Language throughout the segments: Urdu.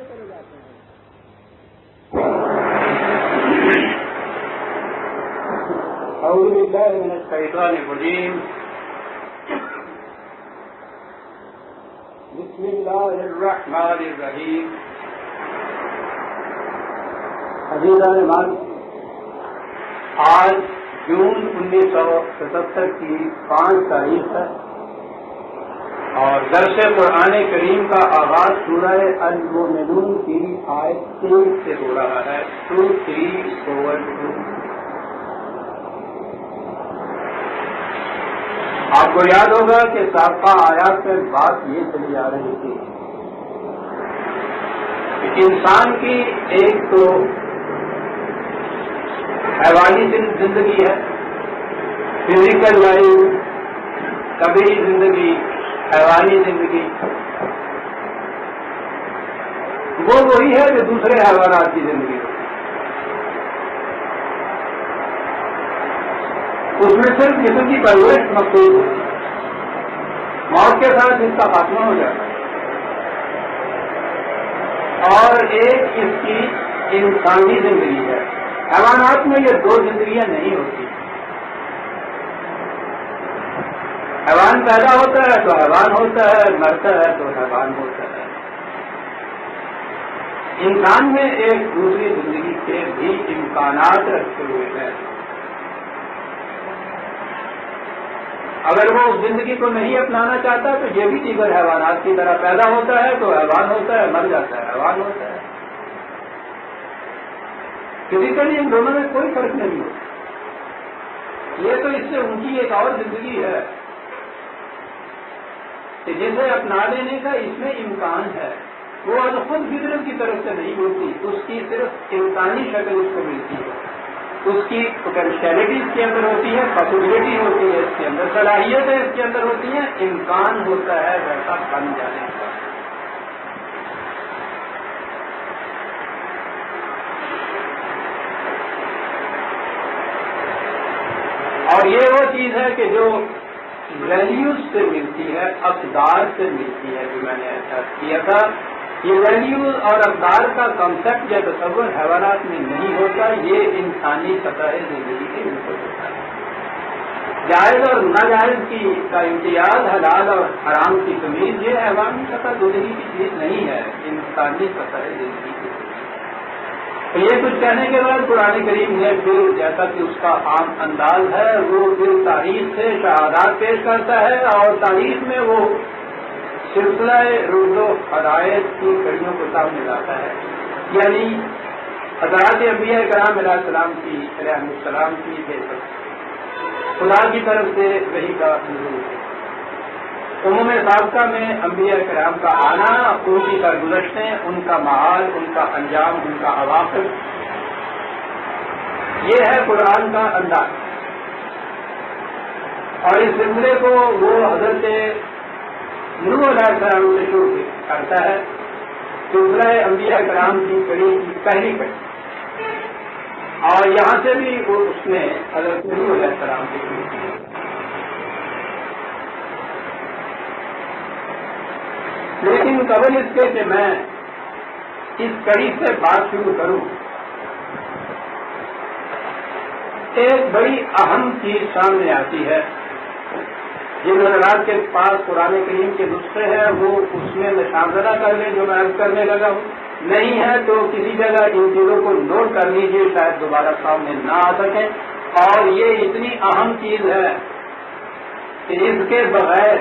چلے جاتے ہیں. اعوذ باللہ من الشیطان الرجیم. بسم اللہ الرحمن الرحیم. عزیزان، آج جون 1977 کی 5 تاریخ ہے اور درس قرآن کریم کا آغاز سورہ المؤمنون کی آیت 3 سے ہو رہا ہے. 2342. آپ کو یاد ہوگا کہ سابقہ آیات میں بات یہ چلی آ رہی تھی کہ انسان کی ایک تو حیوانی زندگی ہے، فزیکل لائف، طبعی زندگی، حیوانی زندگی. وہ وہی ہے جو دوسرے حیوانات کی زندگی ہے. اس میں صرف جسم کی پرورش مقصود ہے، موت کے ساتھ اس کا خاتمہ ہو جاتا ہے. اور ایک اس کی انسانی زندگی ہے. حیوانات میں یہ 2 زندگیاں نہیں ہوتی. حیوان پیدا ہوتا ہے تو حیوان ہوتا ہے، مرتا ہے تو حیوان ہوتا ہے. انسان میں ایک دوسری زندگی کے بھی امکانات رکھے ہوئے ہیں. اگر وہ اس زندگی کو نہیں اپنانا چاہتا تو یہ بھی دیگر حیوانات کی طرح پیدا ہوتا ہے تو حیوان ہوتا ہے، مر جاتا ہے حیوان ہوتا ہے. فزیکلی ان دونوں میں کوئی فرق نہیں ہوتا. یہ تو اس سے ان کی ایک اور زندگی ہے کہ جسے اپنا لینے کا اس میں امکان ہے. وہ خود فطرت کی طرف سے نہیں ہوتی، اس کی صرف انسانی شکل اس کو ملتی ہے. اس کی پوٹینشیلٹی اس کے اندر ہوتی ہے، پاسبلٹی ہوتی ہے اس کے اندر، صلاحیتیں اس کے اندر ہوتی ہیں، امکان ہوتا ہے ویسا بن جانے کا. اور یہ وہ چیز ہے کہ جو ویلیوز سے ملتی ہے، اقدار سے ملتی ہے. جو میں نے ایسا کیا تھا، یہ ویلیوز اور اقدار کا کنسیپٹ یا تصور حیوانات میں نہیں ہوتا، یہ انسانی سطح زندگی کے اوپر ہوتا ہے. جائز اور ناجائز کا امتیاز، حلال اور حرام کی تمیز، یہ حیوانی سطح زندگی کی چیز نہیں ہے، انسانی سطح زندگی کی. تو یہ کچھ کہنے کے بعد قرآن کریم نے پھر جیسا کہ اس کا عام انداز ہے وہ پھر تاریخ سے شہادات پیش کرتا ہے اور تاریخ میں وہ سلسلہ روز و حدائث کی کڑیوں کو سامنے لاتا ہے. یعنی حضرات انبیاء کرام علیہ السلام کی خدا کی طرف سے وحی کا نزول ہے. عموم سابقہ میں انبیاء کرام کا آنا، ان کی سرگزشتیں، ان کا معال، ان کا انجام، ان کا عواقب، یہ ہے قرآن کا انداز. اور اس سلسلے کو وہ حضرت نوح علیہ السلام سے شروع کرتا ہے. سلسلہ انبیاء کرام کی کڑی کی پہلی کڑی، اور یہاں سے بھی وہ اس نے حضرت نوح علیہ السلام سے شروع کی. لیکن قبل اس کے کہ میں اس کڑی سے بات شروع کروں، ایک بڑی اہم چیز سامنے آتی ہے. جن حضرات کے پاس قرآن کریم کے نسخے ہیں وہ اس میں مشاہدہ کر لیں جو میں عرض کرنے لگا ہوں. نہیں ہے تو کسی جگہ ان چیزوں کو نوٹ کر لیجیے، شاید دوبارہ سامنے نہ آ سکیں. اور یہ اتنی اہم چیز ہے کہ اس کے بغیر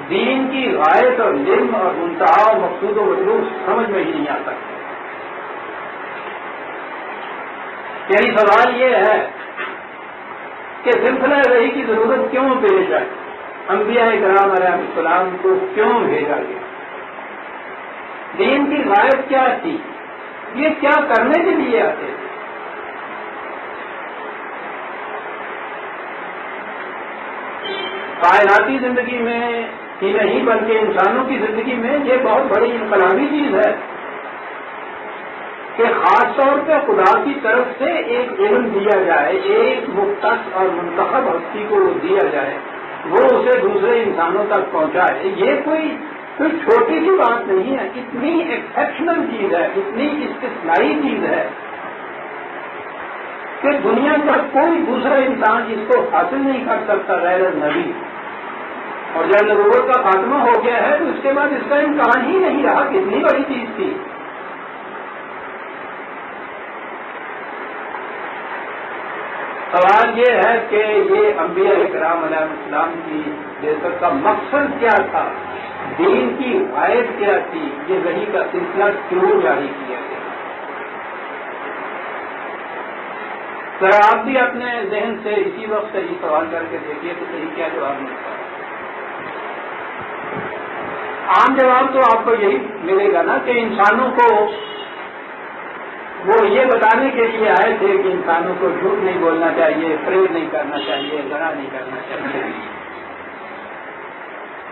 دین کی غایت اور علم اور منتہا اور مقصود و مطلوب سمجھ میں ہی نہیں آ سکتا. یعنی سوال یہ ہے کہ سلسلہ وحی کی ضرورت کیوں پیش آئی، انبیاء کرام علیہ السلام کو کیوں بھیجا گیا، دین کی غایت کیا تھی، یہ کیا کرنے کے لیے آتے تھے. کائناتی زندگی میں ہی نہیں بلکہ انسانوں کی زندگی میں یہ بہت بڑی انقلابی چیز ہے کہ خاص طور پہ خدا کی طرف سے ایک علم دیا جائے، ایک مختص اور منتخب ہستی کو وہ دیا جائے، وہ اسے دوسرے انسانوں تک پہنچائے. یہ کوئی تو چھوٹی سی بات نہیں ہے، اتنی ایکسپشنل چیز ہے، اتنی استثنائی چیز ہے کہ دنیا کا کوئی دوسرا انسان اس کو حاصل نہیں کر سکتا غیر نبی. اور جب نبوت کا خاتمہ ہو گیا ہے تو اس کے بعد اس کا امکان ہی نہیں رہا. کتنی بڑی چیز تھی. سوال یہ ہے کہ یہ انبیاء کرام علیہ السلام کی بعثت کا مقصد کیا تھا، دین کی غائب کیا تھی، یہ وحی کا سلسلہ کیوں جاری کیا گیا. ذرا آپ بھی اپنے ذہن سے اسی وقت صحیح سوال کر کے دیکھیے تو صحیح کیا جواب ملتا ہے. عام جواب تو آپ کو یہی ملے گا نا کہ انسانوں کو وہ یہ بتانے کے لیے آئے تھے کہ انسانوں کو جھوٹ نہیں بولنا چاہیے، فریب نہیں کرنا چاہیے، زنا نہیں کرنا چاہیے.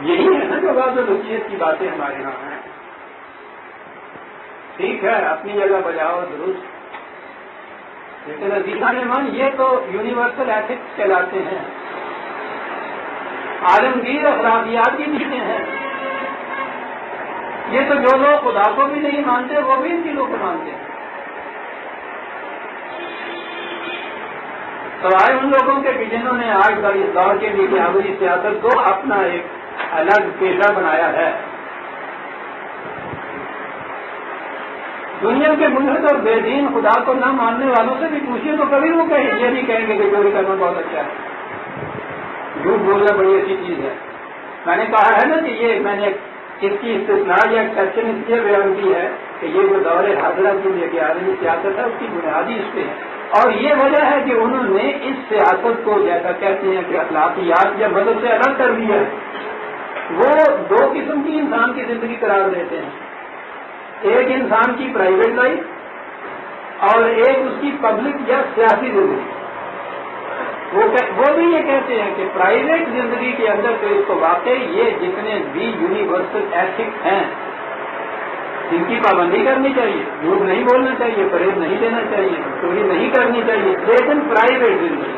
یہی ہے نا جو بعض نصیحت کی باتیں ہمارے یہاں ہیں. ٹھیک ہے، اپنی جگہ بجاؤ درست، لیکن عزیزان من یہ تو یونیورسل ایتھکس کہلاتے ہیں، عالمگیر اخلاقیات کی چیزیں ہیں. یہ تو جو لوگ خدا کو بھی نہیں مانتے وہ بھی ان چیزوں کو مانتے ہیں. سوائے ان لوگوں کے کہ جنہوں نے آج کل اس دور کے لیے میابی سیاست کو اپنا ایک الگ پیشہ بنایا ہے. دنیا کے ملحد اور بے دین خدا کو نہ ماننے والوں سے بھی پوچھیں تو کبھی وہ یہ نہیں کہیں گے کہ چوری کرنا بہت اچھا ہے، جھوٹ بولنا بڑی اچھی چیز ہے. میں نے کہا ہے نا کہ یہ میں نے اس کی استثناء یا ایکسپشن اس لیے بیان کی ہے کہ یہ جو دور حاضرہ کی لے کے عالمی سیاست ہے اس کی بنیادی اس پہ ہے. اور یہ وجہ ہے کہ انہوں نے اس سیاست کو جیسا کہتے ہیں کہ اخلاقیات یا مذہب سے الگ کر دیا ہے. وہ دو قسم کی انسان کی زندگی قرار دیتے ہیں، ایک انسان کی پرائیویٹ لائف اور ایک اس کی پبلک یا سیاسی زندگی. وہ بھی یہ کہتے ہیں کہ پرائیویٹ زندگی کے اندر تو اس کو واقعی یہ جتنے بھی یونیورسل ایتھکس ہیں ان کی پابندی کرنی چاہیے. جھوٹ نہیں بولنا چاہیے، فریب نہیں دینا چاہیے، چوری نہیں کرنی چاہیے، لیکن پرائیویٹ زندگی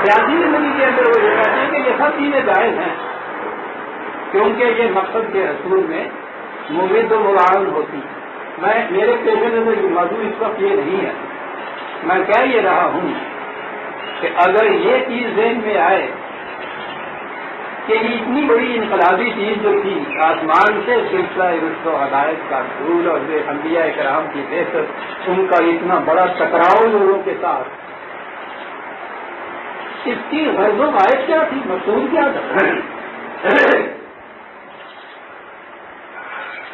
سیاسی زندگی کے اندر وہ یہ کہتے ہیں کہ یہ سب چیزیں جائز ہیں کیونکہ یہ مقصد کے حصول میں مفید و معاون ہوتی ہے. میرے پیش نظر یہ موضوع اس وقت یہ نہیں ہے. میں کہہ یہ رہا ہوں کہ اگر یہ چیز ذہن میں آئے کہ یہ اتنی بڑی انقلابی چیز جو تھی آسمان سے سلسلہ رشد و ہدایت کا حصول اور انبیاء کرام کی بعثت، ان کا اتنا بڑا ٹکراؤ لوگوں کے ساتھ، اس کی غرض و غائب کیا تھی، مقصود کیا تھا؟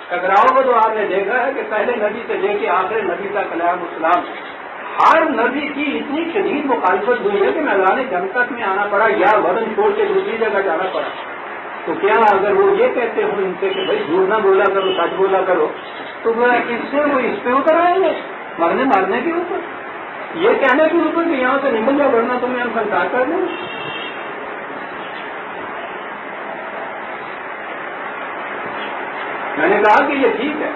ٹکراؤ کو تو آپ نے دیکھا ہے کہ پہلے نبی سے لے کے آخر نبی تک علیہ السلام ہر نبی کی اتنی شدید مخالفت ہوئی ہے کہ میدان جنگ تک میں آنا پڑا یا وطن چھوڑ کے دوسری جگہ جانا پڑا. تو کیا اگر وہ یہ کہتے ہوں ان سے کہ بھائی جھوٹ نہ بولا کرو، سچ بولا کرو، تو اس سے وہ اس پہ اتر آئیں گے مارنے کے اوپر، یہ کہنے کے اوپر کہ یہاں سے نکل جا ورنہ تمہیں ہم سنسار کر دیں. میں نے کہا کہ یہ ٹھیک ہے،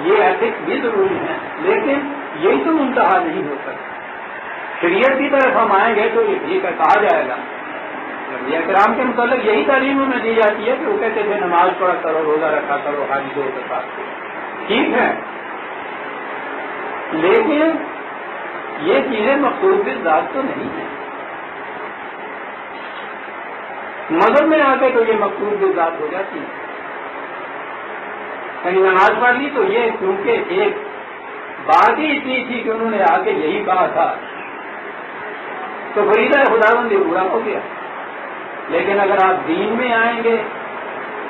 یہ ایتھکس بھی ضروری ہے، لیکن یہی تو منتہا نہیں ہو سکتا. شریعت کی طرف ہم آئیں گے تو یہ ٹھیک ہے، کہا جائے گا. انبیاء کرام کے متعلق یہی تعلیم ہمیں دی جاتی ہے کہ وہ کہتے تھے نماز پڑھا کرو، روزہ رکھا کرو، حج دو زکات دو. ٹھیک ہے، لیکن یہ چیزیں مقصود کی ذات تو نہیں ہے. مذہب میں آ کے تو یہ مقصود کی ذات ہو جاتی ہے. کہیں نماز پڑھ لی تو یہ کیونکہ ایک بات ہی اتنی تھی کہ انہوں نے آ کے یہی کہا تھا تو فریضہ خداوند یہ پورا ہو گیا. لیکن اگر آپ دین میں آئیں گے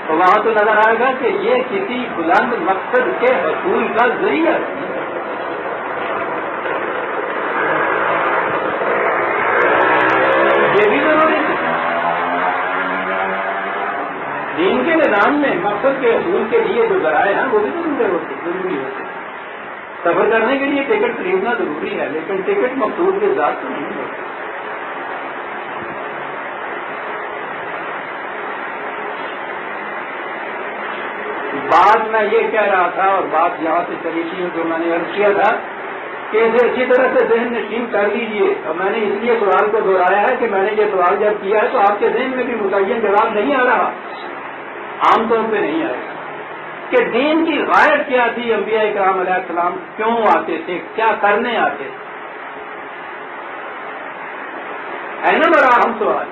تو وہاں تو نظر آئے گا کہ یہ کسی بلند مقصد کے حصول کا ذریعہ ہے. یہ بھی ضروری ہے. دین کے نظام میں مقصد کے حصول کے لیے جو ذرائع ہیں وہ بھی ضروری ہوتے. سفر کرنے کے لیے ٹکٹ خریدنا ضروری ہے، لیکن ٹکٹ مقصود کے ذات تو نہیں ہوتی. بات میں یہ کہہ رہا تھا اور بات یہاں سے چلی تھی جو میں نے عرض کیا تھا کہ اسے اچھی طرح سے ذہن نشین کر لیجیے. اور میں نے اس لیے سوال کو دہرایا ہے کہ میں نے یہ سوال جب کیا ہے تو آپ کے ذہن میں بھی متعین جواب نہیں آ رہا, عام طور پہ نہیں آئے گا, کہ دین کی غایت کیا تھی, انبیاء کرام علیہ السلام کیوں آتے تھے, کیا کرنے آتے تھے. ہے نا بڑا اہم سوال,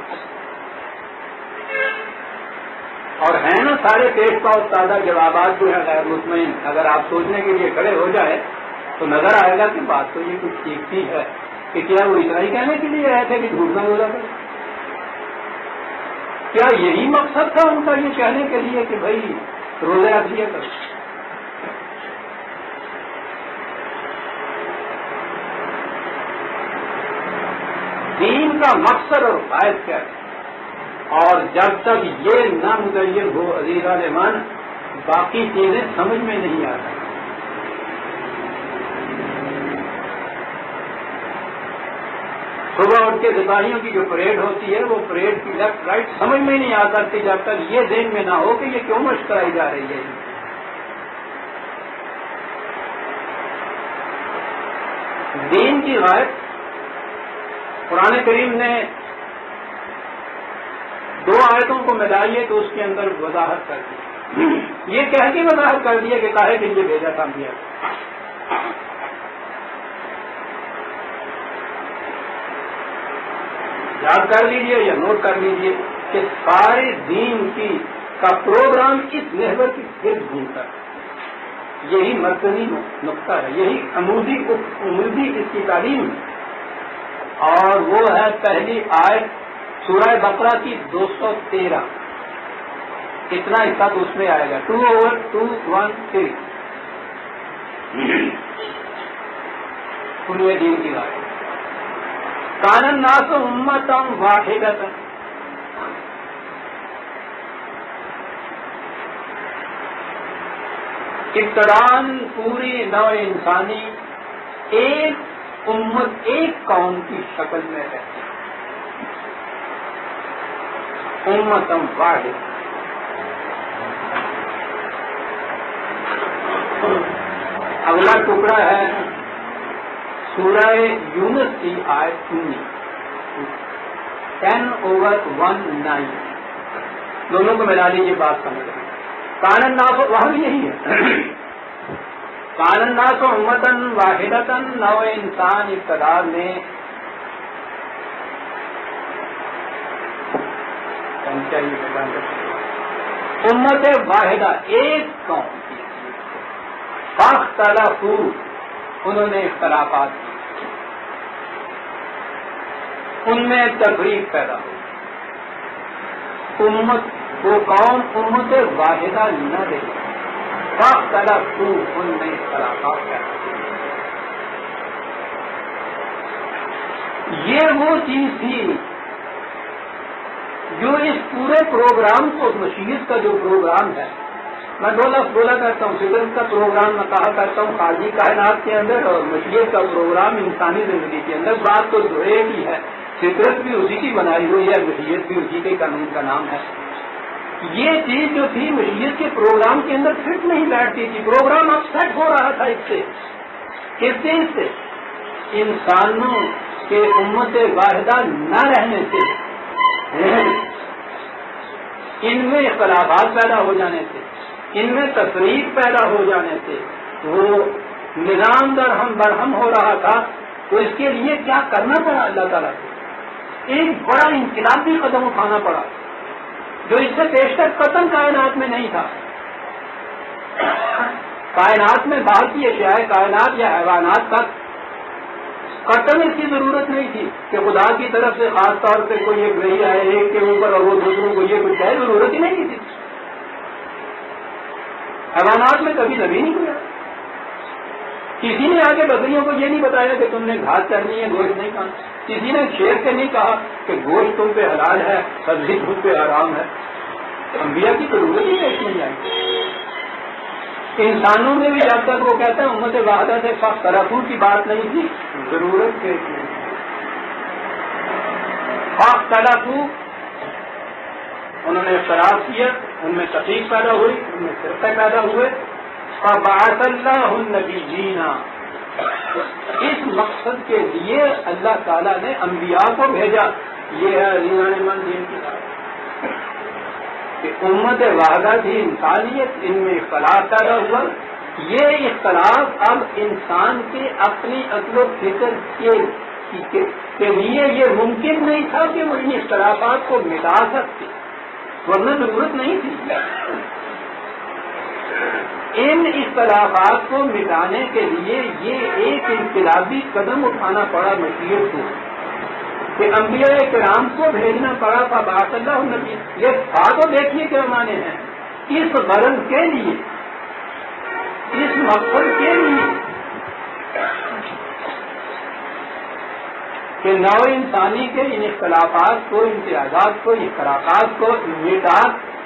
اور ہے نا سارے پیش کا تازہ جوابات جو ہے غیر مطمئن. اگر آپ سوچنے کے لیے کھڑے ہو جائے تو نظر آئے گا کہ بات تو یہ کچھ ٹھیک سی ہے کہ کیا وہ اتنا ہی کہنے کے لیے آئے تھے کہ جھوٹ نہ بولا کرے. کیا یہی مقصد تھا ان کا یہ کہنے کے لیے کہ بھائی روزے رکھ لیا کرو. دین کا مقصد اور فائد کیا ہے, اور جب تک یہ نہ متعین ہو عزیزان ایمان, باقی چیزیں سمجھ میں نہیں آتی. صبح اٹھ کے سپاہیوں کی جو پریڈ ہوتی ہے وہ پریڈ کی لیفٹ رائٹ سمجھ میں نہیں آ سکتی جب تک یہ ذہن میں نہ ہو کہ یہ کیوں مشق کرائی جا رہی ہے. دین کی غایت قرآن کریم نے 2 آیتوں کو ملائیے تو اس کے اندر وضاحت کر دی. یہ کہہ کے وضاحت کر دیا کہ کاہے کے لیے بھیجا تھا انبیاء. یاد کر لیجئے یا نوٹ کر لیجئے کہ سارے دین کا پروگرام اس محور کی گرد گھومتا ہے. یہی مرکزی نقطہ ہے, یہی عمودی اس کی تعلیم ہے, اور وہ ہے پہلی آیت سورہ بقرہ کی 213. اتنا حصہ تو اس میں آئے گا, 2/213 پورے دین کی آیت. کان الناس امۃ واحدۃ, ابتداءً پوری نوع انسانی ایک امت ایک قوم کی شکل میں رہتی ہے. امۃ واحدۃ. اگلا ٹکڑا ہے سورہ یونس کی آیت 10/19. دونوں کو ملا لیجیے, بات سمجھ رہے ہیں. کان الناس, وہاں بھی یہی ہے, کان الناس امتن واحدتن, نو انسان ابتدا میں امت واحدہ ایک قوم کی. فاختلفوا, انہوں نے اختلافات کی, ان میں تفریق پیدا ہوئی. امت وہ قوم امت واحدہ نہ رہی. فاختلفوا, ان میں اختلافات پیدا ہوئی. یہ وہ چیز تھی جو اس پورے پروگرام کو, مشیت کا جو پروگرام ہے, میں 2 لفظ بولا کرتا ہوں, فطرت کا پروگرام میں کہا کرتا ہوں خارجی کائنات کے اندر, اور مشیت کا پروگرام انسانی زندگی کے اندر. بات تو جو ایک ہی ہے, فطرت بھی اسی کی بنائی ہوئی ہے, مشیت بھی اسی کے قانون کا نام ہے. یہ چیز جو تھی مشیت کے پروگرام کے اندر فٹ نہیں بیٹھتی تھی. پروگرام اب سیٹ ہو رہا تھا اس سے, کس چیز سے, انسانوں کے امت واحدہ نہ رہنے سے, ان میں اختلافات پیدا ہو جانے سے, ان میں تفریق پیدا ہو جانے سے وہ نظام درہم برہم ہو رہا تھا. تو اس کے لیے کیا کرنا پڑا اللہ تعالیٰ کو, ایک بڑا انقلابی قدم اٹھانا پڑا جو اس سے پیشتر قطن کائنات میں نہیں تھا. کائنات میں باہر کی اشیاء کائنات یا حیوانات تک قطن اس کی ضرورت نہیں تھی کہ خدا کی طرف سے خاص طور سے کوئی ایک وحی آئے ایک کے اوپر اور وہ دوسروں کو یہ کچھ ہے, ضرورت ہی نہیں تھی. حیوانات میں کبھی نبی نہیں ہوا. کسی نے آگے بکریوں کو یہ نہیں بتایا کہ تم نے گھاس چرنی ہے, گوشت نہیں کھانا. کسی نے شیر سے نہیں کہا کہ گوشت تم پہ حلال ہے, سبزی تم پہ حرام ہے. انبیاء کی ضرورت ہی نہیں آئی. انسانوں میں بھی جب تک وہ کہتے ہیں امت واحدہ سے فاختلفوا کی بات نہیں تھی, ضرورت کے فاختلفوا, انہوں نے اختلاف کیا, ان میں تفریق پیدا ہوئی, ان میں فرقے پیدا ہوئے. فبعث اللہ النبیین, اس مقصد کے لیے اللہ تعالیٰ نے انبیاء کو بھیجا. یہ ہے عزیزان من دین کی بات کہ امت واحدہ تھی انسانیت، ان میں اختلاف پیدا ہوا. یہ اختلاف اب انسان کے اپنی عقل و فکر کے لیے یہ ممکن نہیں تھا کہ وہ ان اختلافات کو مٹا سکتے، ورنہ ضرورت نہیں تھی. ان اختلافات کو مٹانے کے لیے یہ ایک انقلابی قدم اٹھانا پڑا مشیت کو کہ انبیاء کرام کو بھیجنا پڑا تھا. بات اللہ نبی یہ بات کو دیکھیے کیا معنی ہے. اس غرض کے لیے، اس مقصد کے لیے کہ نو انسانی کے ان اختلافات کو، امتیازات کو، اختلافات کو مٹا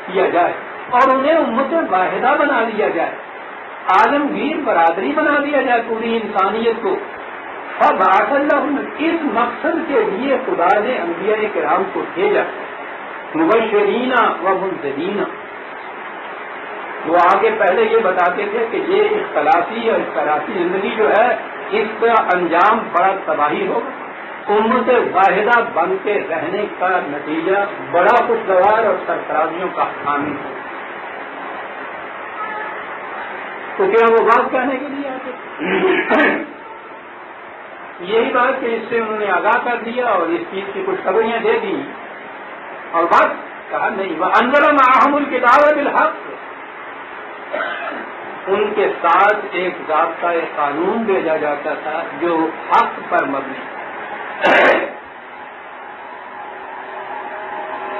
دیا جائے اور انہیں امت واحدہ بنا دیا جائے، عالمگیر برادری بنا دیا جائے پوری انسانیت کو. اب اس مقصد کے لیے خدا نے انبیاء کرام کو بھیجا، مبشرین و منذرین. وہ آگے پہلے یہ بتاتے تھے کہ یہ اختلافی اور اختلافی زندگی جو ہے اس کا انجام بڑا تباہی ہوگا، امت واحدہ بن کے رہنے کا نتیجہ بڑا خوشگوار اور سرفرازیوں کا حامل ہے. تو کیا وہ بات کہنے کے لیے آتے یہی بات کہ اس سے انہوں نے آگاہ کر دیا اور اس چیز کی کچھ خبریاں دے دی اور بات کہا نہیں. وہ انزل معہم الکتاب بالحق، ان کے ساتھ ایک ضابطہ قانون بھیجا جاتا تھا جو حق پر مبنی.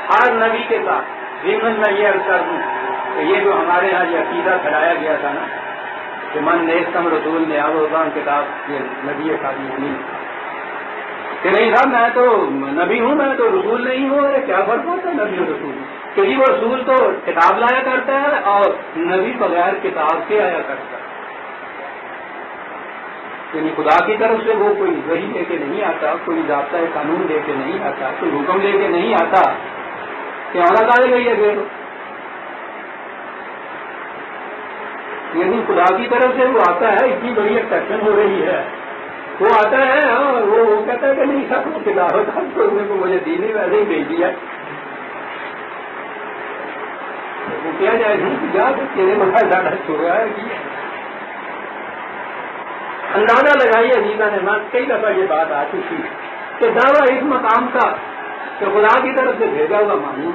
ہر نبی کے ساتھ ضمن میں یہ عرض کر دوں کہ یہ جو ہمارے یہاں یہ عقیدہ پھیلایا گیا تھا نا کہ من نیستم رسول نے آوزان کتاب یہ نبی خالی نہیں کہ نہیں صاحب میں تو نبی ہوں، میں تو رسول نہیں ہوں. ارے کیا فرق ہوتا ہے نبی اور رسول؟ کہ وہ رسول تو کتاب لایا کرتا ہے اور نبی بغیر کتاب کے آیا کرتا ہے. یعنی خدا کی طرف سے وہ کوئی وحی لے کے نہیں آتا، کوئی ضابطۂ قانون لے کے نہیں آتا، کوئی حکم لے کے نہیں آتا کہ ہمارا کہا گئی ہے پھر. یعنی خدا کی طرف سے وہ آتا ہے، اتنی بڑی ایکسپشن ہو رہی ہے، وہ آتا ہے اور وہ کہتا ہے کہ نہیں سب کتاب کو مجھے دینی ویسے ہی بھیج دیا. وہ کیا جائے جا تیرے بڑا زیادہ چھوڑا ہے کہ اندازہ لگائیے عزیزہ نے مان کئی دفعہ یہ بات آ چکی کہ دعویٰ اس مقام کا کہ خدا کی طرف سے بھیجا ہوا مانوں.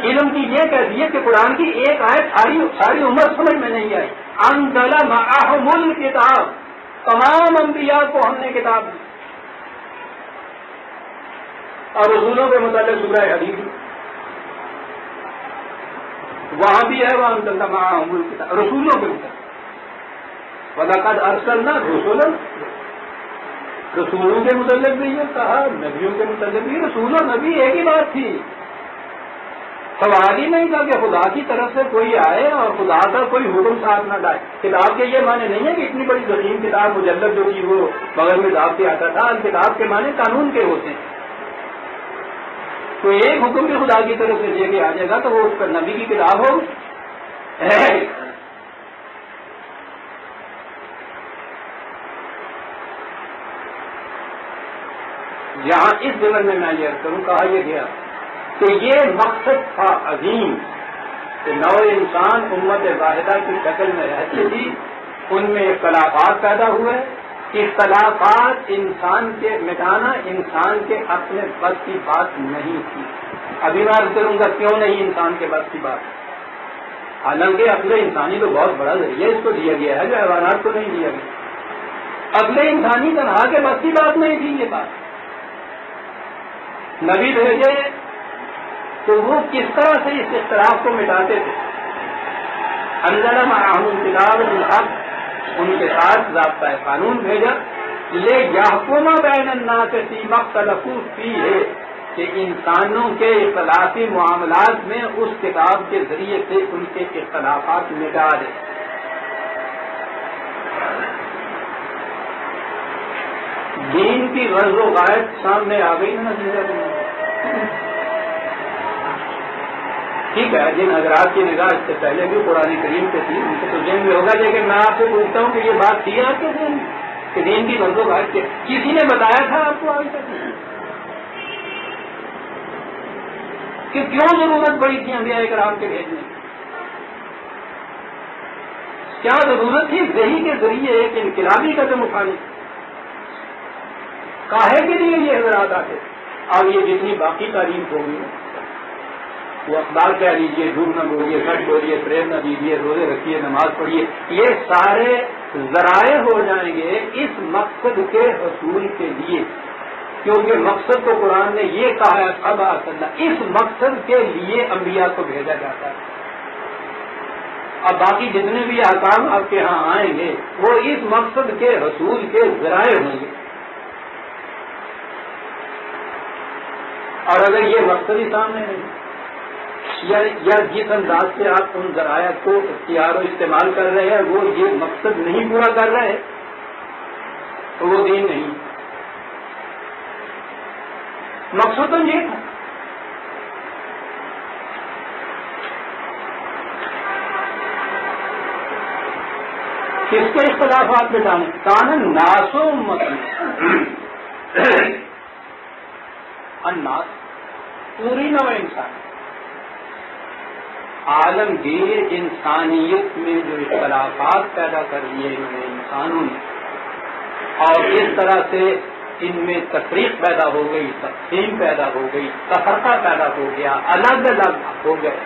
علم کی یہ کیفیت کہ قرآن کی ایک آیت ساری عمر سمجھ میں نہیں آئی. انزل معہم الکتاب، تمام انبیاء کو ہم نے کتاب دی اور رسولوں کے متعلق سورہ حدید وہاں بھی ہے. وہاں انزل معہم الکتاب رسولوں کے متعلق وَلَقَدْ أَرْسَلْنَا رُسُلًا، رسولوں کے متعلق بھی یہ کہا، نبیوں کے متعلق بھی. رسول و نبی ایک ہی بات تھی. سوال ہی نہیں تھا کہ خدا کی طرف سے کوئی آئے اور خدا کا کوئی حکم ساتھ نہ لائے. کتاب کے یہ معنی نہیں ہے کہ اتنی بڑی ضخیم کتاب مجلد جو تھی وہ بغیر میں ضابطے آتا تھا. کتاب کے معنی قانون کے ہوتے ہیں. کوئی ایک حکم بھی خدا کی طرف سے لے کے آ جائے گا تو وہ اس پر نبی کی کتاب ہو. یہاں اس زمن میں یہ عرض کروں کہا یہ گیا کہ یہ مقصد تھا عظیم کہ نو انسان امت واحدہ کی شکل میں رہتی تھی، ان میں اختلافات پیدا ہوئے. اختلافات انسان کے مٹانا انسان کے اپنے بس کی بات نہیں تھی. ابھی میں عرض کروں گا کیوں نہیں انسان کے بس کی بات. حالانکہ عقل انسانی تو بہت بڑا ذریعہ اس کو دیا گیا ہے جو حیوانات کو نہیں دیا گیا. عقل انسانی تنہا کے بس کی بات نہیں تھی. یہ بات نبی بھیجے تو وہ کس طرح سے اس اختلاف کو مٹاتے تھے. انزل معہم الکتاب بالحق، ان کے ساتھ ضابطۂ قانون بھیجا. لیحکم بین الناس فیما اختلفوا فیہ، کہ انسانوں کے اختلافی معاملات میں اس کتاب کے ذریعے سے ان کے اختلافات مٹا دے. دین کی غرض و غایت سامنے آ گئی نا. ٹھیک ہے جن حضرات کی نگاہ اس سے پہلے بھی قرآن کریم پہ تھی ان کو تو ذہن میں ہوگا، لیکن میں آپ سے پوچھتا ہوں کہ یہ بات تھی آپ کے ذہن میں کہ دین کی غرض و غائب کے کسی نے بتایا تھا آپ کو آگے تک کہ کیوں ضرورت پڑی تھی انبیاء کرام کے بھیجنے کی؟ کیا ضرورت تھی وحی کے ذریعے ایک انقلابی قدم اٹھانے کی؟ کاہے کے لیے یہ حضرات آتے؟ اب یہ جتنی باقی تعریف ہوگی وہ اخبار کہہ لیجیے، جھوٹ نہ بولیے، سچ بولیے، فریب نہ دیجیے، روزے رکھیے، نماز پڑھیے، یہ سارے ذرائع ہو جائیں گے اس مقصد کے حصول کے لیے، کیونکہ مقصد کو قرآن نے یہ کہا ہے اب اس مقصد کے لیے انبیاء کو بھیجا جاتا ہے۔ اب باقی جتنے بھی احکام آپ کے ہاں آئیں گے وہ اس مقصد کے حصول کے ذرائع ہوں گے، اور اگر یہ مقصد ہی سامنے نہیں یا جس انداز سے آپ ان ذرائع کو اختیار و استعمال کر رہے ہیں وہ یہ مقصد نہیں پورا کر رہے تو وہ دین نہیں۔ مقصد تو یہ تھا کس کے اختلافات مٹانے؟ کان ناسو الناس پوری نوع انسان عالمگیر انسانیت میں جو اختلافات پیدا کر دیے انہوں نے انسانوں نے، اور اس طرح سے ان میں تفریق پیدا ہو گئی، تقسیم پیدا ہو گئی، تفرقہ پیدا ہو گیا، الگ الگ ہو گئے،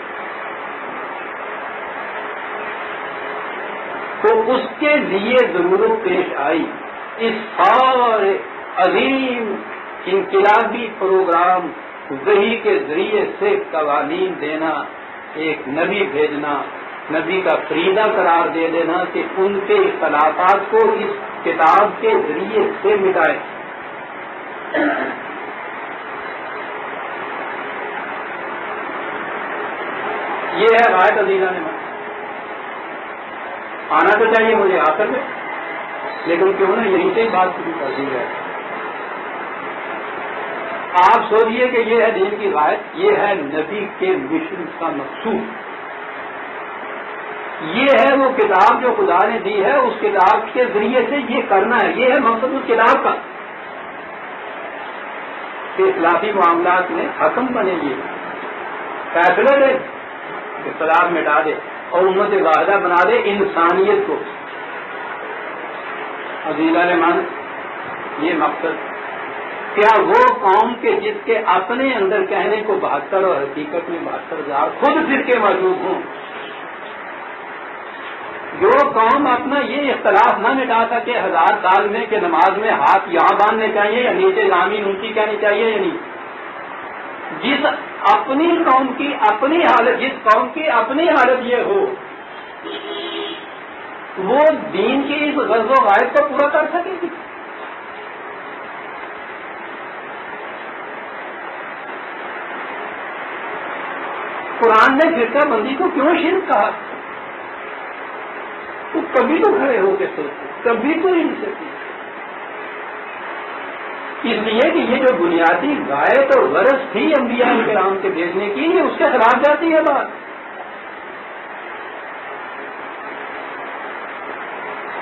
تو اس کے لیے ضرورت پیش آئی اس سارے عظیم انقلابی پروگرام وحی کے ذریعے سے قوانین دینا، ایک نبی بھیجنا، نبی کا فریضہ قرار دے دینا کہ ان کے اختلافات کو اس کتاب کے ذریعے سے مٹائے۔ یہ ہے غایت عظیمہ نے آنا تو چاہیے مجھے آخر میں، لیکن کیوں نہ یہیں سے بات شروع کر دی جائے۔ آپ سوچیے کہ یہ ہے دین کی غایت، یہ ہے نبی کے مشن کا مقصود، یہ ہے وہ کتاب جو خدا نے دی ہے، اس کتاب کے ذریعے سے یہ کرنا ہے، یہ ہے مقصد اس کتاب کا کہ اخلاقی معاملات میں حکم بنے گی، فیصلہ دے، اختلاف مٹا دے اور امت واحدہ بنا دے انسانیت کو۔ عزیزان مان، یہ مقصد کیا وہ قوم کے جس کے اپنے اندر کہنے کو 72 اور حقیقت میں 72,000 خود فرقے موجود ہوں، جو قوم اپنا یہ اختلاف نہ مٹا سکے 1000 سال میں کہ نماز میں ہاتھ یہاں باندھنے چاہیے یا نیچے آمین اونچی کہنی چاہیے یا نہیں، جس اپنی قوم کی اپنی حالت، جس قوم کی اپنی حالت یہ ہو، وہ دین کی اس غرض و غائب کو پورا کر سکے گی؟ قرآن نے فرقہ بندی کو کیوں شرک کہا؟ تو کبھی تو کھڑے ہو کے سوچتے، کبھی تو نہیں سکتی، اس لیے کہ یہ جو بنیادی غایت اور غرض تھی انبیاء کرام کے بھیجنے کی، یہ اس کے خلاف جاتی ہے بات۔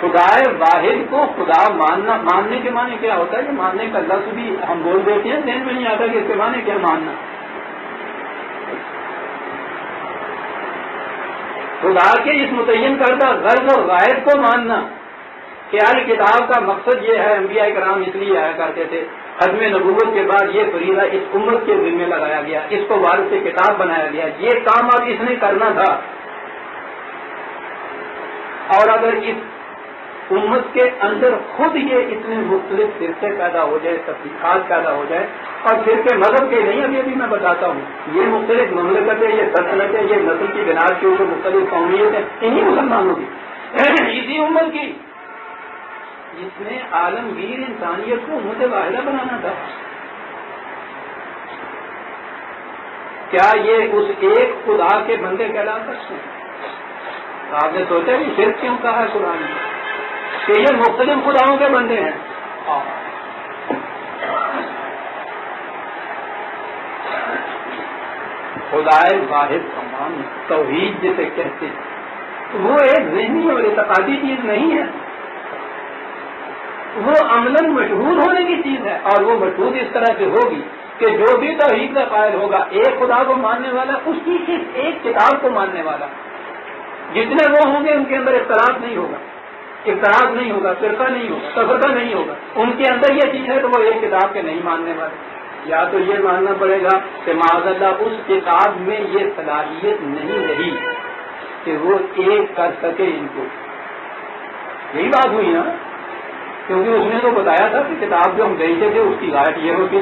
خدا واحد کو خدا ماننے کے معنی کیا ہوتا ہے؟ کہ ماننے کا لفظ بھی ہم بول دیتے ہیں، ذہن میں نہیں آتا کہ اس کے معنی کیا ماننا۔ خدا کے اس متعین کردہ غرض اور غائب کو ماننا کہ اہل کتاب کا مقصد یہ ہے، انبیاء کرام اس لیے آیا کرتے تھے، ختم نبوت کے بعد یہ فریضہ اس امت کے ذمہ لگایا گیا، اس کو وارث کتاب بنایا گیا، یہ کام اب اس نے کرنا تھا، اور اگر اس امت کے اندر خود یہ اتنے مختلف فرقے پیدا ہو جائے، تفریقات پیدا ہو جائے، اور فرقے مذہب کے نہیں، ابھی ابھی میں بتاتا ہوں، یہ مختلف مملکتیں، یہ سلطنتیں، یہ نسل کی بنیاد کے اوپر مختلف قومیتیں انہی مسلمانوں کی، اسی امت کی جس نے عالمگیر انسانیت کو امت واحدہ بنانا تھا۔ کیا یہ اس ایک خدا کے بندے کہلا سکتے ہیں؟ آپ نے سوچا کہ شرک کیوں کہا ہے قرآن میں؟ کہ یہ مختلف خداؤں کے بندے ہیں۔ خدا واحد سمان توحید جسے کہتے ہیں، وہ ایک ذہنی اور اعتقادی چیز نہیں ہے، وہ عملاً مشہور ہونے کی چیز ہے، اور وہ مشہور اس طرح سے ہوگی کہ جو بھی توحید کا قائل ہوگا، ایک خدا کو ماننے والا، اس کی صرف ایک کتاب کو ماننے والا، جتنے وہ ہوں گے ان کے اندر اختلاف نہیں ہوگا، فرقہ نہیں ہوگا، تفرقہ نہیں ہوگا، ان کے اندر یہ چیز ہے تو وہ ایک کتاب کے نہیں ماننے والے۔ یا تو یہ ماننا پڑے گا کہ معاذ اللہ اس کتاب میں یہ صلاحیت نہیں رہی کہ وہ ایک کر سکے ان کو، یہی بات ہوئی نا، کیونکہ اس نے تو بتایا تھا کہ کتاب جو ہم بھیجتے تھے اس کی غایت یہ ہوتی،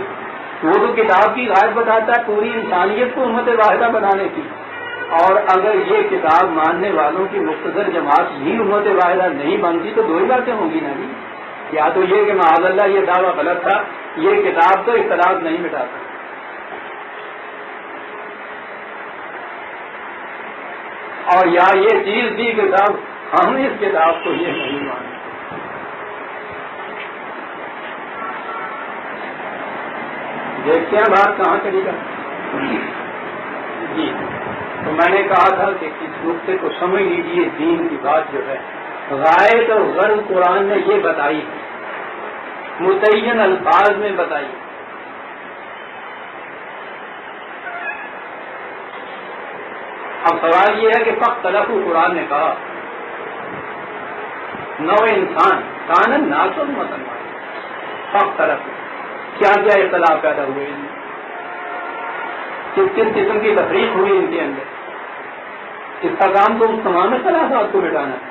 وہ تو کتاب کی غایت بتاتا ہے پوری انسانیت کو امت واحدہ بنانے کی، اور اگر یہ کتاب ماننے والوں کی مختصر جماعت بھی امت واحدہ نہیں بنتی تو دو ہی باتیں ہوں گی نا جی، یا تو یہ کہ معاذ اللہ یہ دعویٰ غلط تھا، یہ کتاب تو اختلاف نہیں مٹاتا، اور یا یہ چیز تھی کتاب، ہم اس کتاب کو یہ نہیں مانتے۔ دیکھتے ہیں بات کہاں چلی گا جی۔ تو میں نے کہا تھا کہ اس نقطے کو سمجھ لیجیے، دین کی بات جو ہے غائب اور غرض قرآن نے یہ بتائی، متعین الفاظ میں بتائی۔ اب سوال یہ ہے کہ فاختلفوا قرآن نے کہا نو انسان کان الناس امۃ واحدۃ، فاختلفوا کیا کیا اختلاف پیدا ہوئے ان میں، کس کس قسم کی تفریق ہوئی ان کے اندر۔ اس کا کام تو اس تمام اختلافات کو مٹانا ہے،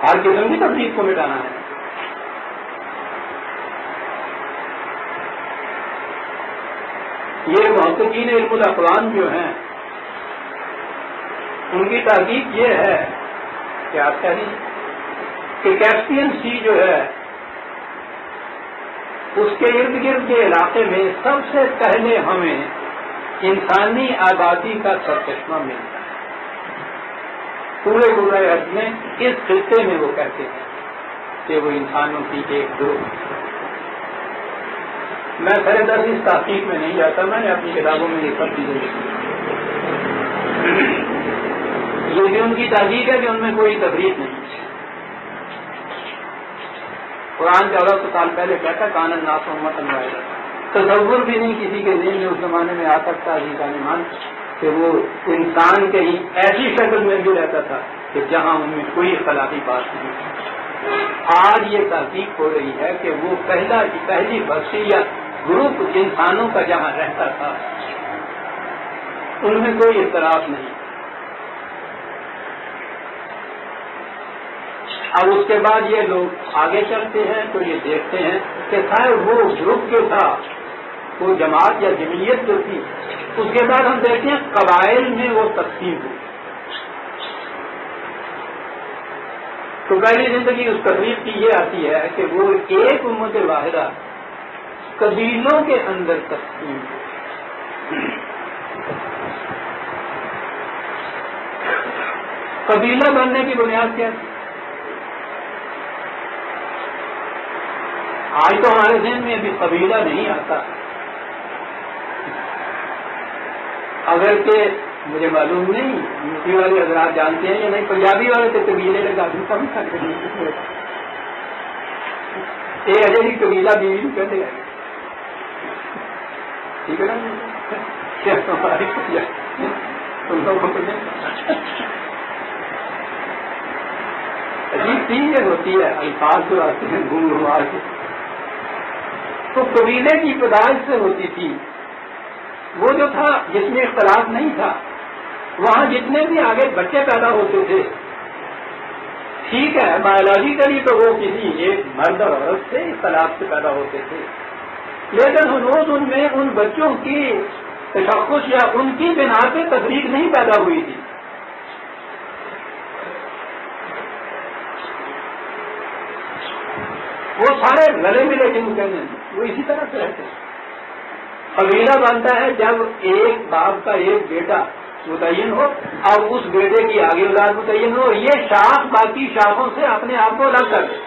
ہر قسم کی تفریق کو مٹانا ہے۔ یہ محققین علم الاقوام جو ہیں ان کی تحقیق یہ ہے کہ آپ کہہ دیجیے کہ کیسپین سی جو ہے اس کے ارد گرد کے علاقے میں سب سے پہلے ہمیں انسانی آبادی کا سرچشمہ ملتا ہے، پورے ارض میں اس خطے میں وہ کہتے ہیں کہ وہ انسانوں کی ایک گروہ۔ میں سر درد اس تحقیق میں نہیں جاتا، میں نے اپنی کتابوں میں یہ سب چیزیں لکھی، یہ بھی ان کی تحقیق ہے کہ ان میں کوئی تفریق نہیں۔ قرآن 1400 سال پہلے کہتا کان الناس امۃ واحدۃ، تصور بھی نہیں کسی کے ذہن میں اس زمانے میں آ سکتا عزیزان کہ وہ انسان کہیں ایسی شکل میں بھی رہتا تھا کہ جہاں ان میں کوئی اختلافی بات نہیں تھی۔ آج یہ تحقیق ہو رہی ہے کہ وہ پہلی بستی یا گروپ انسانوں کا جہاں رہتا تھا ان میں کوئی اختلاف نہیں۔ اب اس کے بعد یہ لوگ آگے چلتے ہیں تو یہ دیکھتے ہیں کہ صاحب وہ گروپ جو تھا، وہ جماعت یا جمعیت جو تھی، اس کے بعد ہم دیکھتے ہیں قبائل میں وہ تقسیم ہوئی۔ تو پہلی زندگی اس تقریب کی یہ آتی ہے کہ وہ ایک امت واحدہ قبیلوں کے اندر تقسیم ہوئی۔ قبیلہ بننے کی بنیاد کیا تھی؟ آج تو ہمارے ذہن میں ابھی قبیلہ نہیں آتا، اگر کہ مجھے معلوم نہیں یوپی والے حضرات جانتے ہیں یا نہیں، پنجابی والے تو قبیلے لگا بھی کم سکتے ہیں، ایک اجے ہی قبیلہ بیوی بھی کہتے ہیں، ٹھیک ہے نا؟ کیا ہماری عجیب چیز ہوتی ہے، الفاظ جو آتے ہیں گم گما کے۔ تو قبیلے کی پیدائش سے ہوتی تھی، وہ جو تھا جس میں اختلاف نہیں تھا، وہاں جتنے بھی آگے بچے پیدا ہوتے تھے، ٹھیک ہے بایولوجیکلی تو وہ کسی ایک مرد اور عورت سے اختلاف سے پیدا ہوتے تھے، لیکن ہنوز ان میں ان بچوں کی تشخص یا ان کی بنا پہ تفریق نہیں پیدا ہوئی تھی۔ وہ سارے گلے ملے کے مکمل وہ اسی طرح سے رہتے ہیں۔ قبیلہ بنتا ہے جب ایک باپ کا ایک بیٹا متعین ہو اور اس بیٹے کی آگے اولاد متعین ہو، یہ شاخ باقی شاخوں سے اپنے آپ کو الگ کر دے۔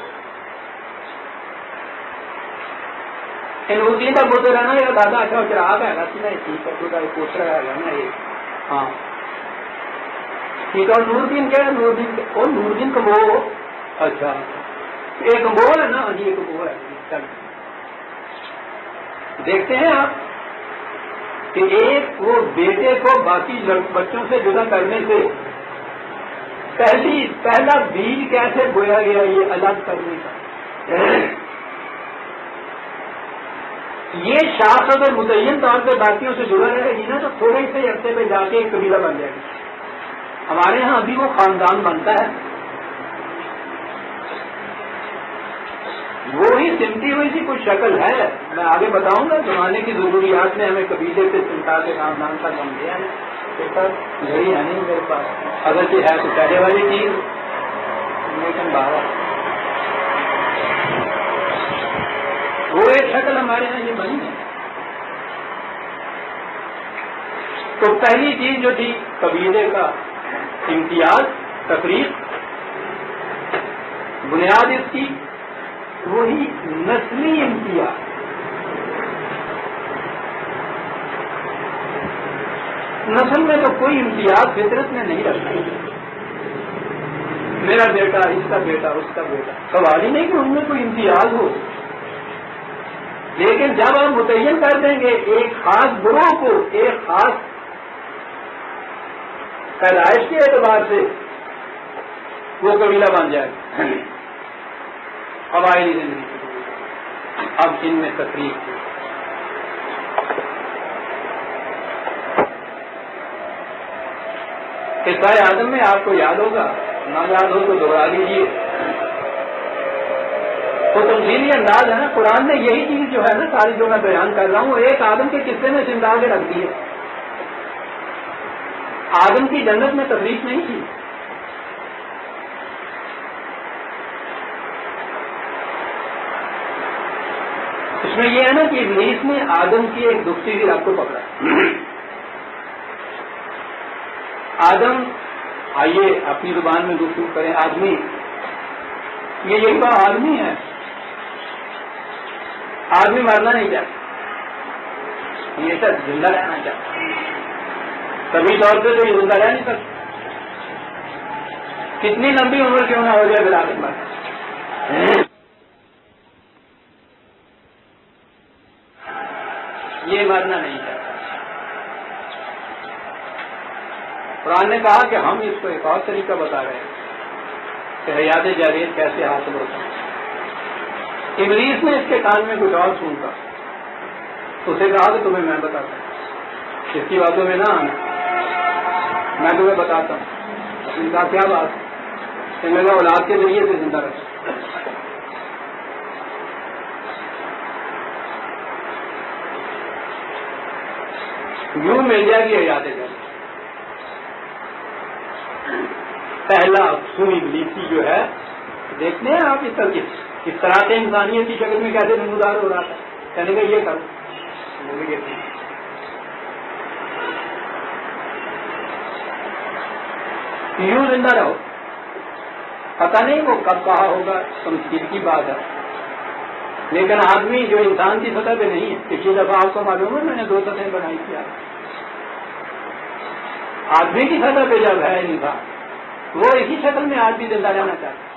نور کا بولتے رہنا یا دادا اچھا چراغ ہے نا، ٹھیک ہے خدا ایک پوچھ رہا ہے نا یہ، ہاں ٹھیک ہے۔ اور نور دین کیا ہے؟ نور دین کو وہ اچھا ایک مور ہے نا جی، ایک مور ہے. چل دیکھتے ہیں آپ کہ ایک وہ بیٹے کو باقی بچوں سے جدا کرنے سے پہلا بیج کیسے بویا گیا یہ الگ کرنے کا. یہ شاخ اگر متعین طور پہ باقیوں سے جڑا رہے گی نا تو تھوڑے سے عرصے پہ جا کے ایک قبیلہ بن جائے گی. ہمارے ہاں ابھی وہ خاندان بنتا ہے، وہی سمٹی ہوئی سی کچھ شکل ہے. میں آگے بتاؤں گا. زمانے کی ضروریات نے ہمیں قبیلے سے سمٹا کے خاندان کا کم دیا ہے. یہی ہے نہیں میرے پاس، اگر یہ ہے تو پہلے والی چیز، لیکن باہر وہ ایک شکل ہمارے یہاں یہ بنی ہے. تو پہلی چیز جو تھی قبیلے کا امتیاز، تفریق، بنیاد اس کی وہی نسلی امتیاز. نسل میں تو کوئی امتیاز فطرت میں نہیں رکھتا. میرا بیٹا، اس کا بیٹا، اس کا بیٹا، سوال ہی نہیں کہ ان میں کوئی امتیاز ہو. لیکن جب آپ متعین کر دیں گے ایک خاص گروہ کو ایک خاص پیدائش کے اعتبار سے، وہ قبیلہ بن جائے گا. قبائلی زندگی اب ان میں تفریق ہے. قصہ آدم میں آپ کو یاد ہوگا، نہ یاد ہو تو دوہرا لیجیے. تو تمثیلی انداز ہے نا. قرآن نے یہی چیز جو ہے نا ساری جو میں بیان کر رہا ہوں ایک آدم کے قصے میں سمجھا کے رکھ دی ہے. آدم کی جنت میں تفریق نہیں تھی. اس میں یہ ہے نا کہ ابلیس نے آدم کی ایک دکھتی ہوئی رب کو پکڑا. آدم، آئیے اپنی زبان میں گفتگو کریں. آدمی، یہ یہی بات آدمی ہے. آدمی مرنا نہیں چاہتا، ہمیشہ زندہ رہنا چاہتا. کبھی طور پہ تو یہ زندہ رہ نہیں سکتا. کتنی لمبی عمر کیوں نہ ہو جائے پھر آدمی مر. یہ مرنا نہیں چاہتا. قرآن نے کہا کہ ہم اس کو ایک اور طریقہ بتا رہے ہیں کہ حیات جاوید کیسے حاصل ہوتا ہے. ابلیس نے اس کے کان میں کچھ اور سنتا، اسے کہا کہ تمہیں میں بتاتا ہوں، اس کی باتوں میں نہ آنا، میں تمہیں بتاتا ہوں. ان کا کیا بات کہ میں نے اولاد کے ذریعے سے زندہ رکھا. یوں مل جائے گی حیات جاوید. پہلا سوئی ابلیسی جو ہے، دیکھتے ہیں آپ اس طرح سے انسانیت کی شکل میں کیسے نمودار ہو رہا تھا. کہنے کا یہ کرو، یوں زندہ رہو. پتہ نہیں وہ کب کہا ہوگا، تمثیل کی بات ہے. لیکن آدمی جو انسان کی سطح پہ نہیں ہے. پچھلی دفعہ آپ کو معلوم ہے میں نے 2 سطحیں بنائی تھی. آدمی کی سطح پہ جب ہے انسان، وہ اسی شکل میں آج بھی زندہ رہنا چاہتا ہے.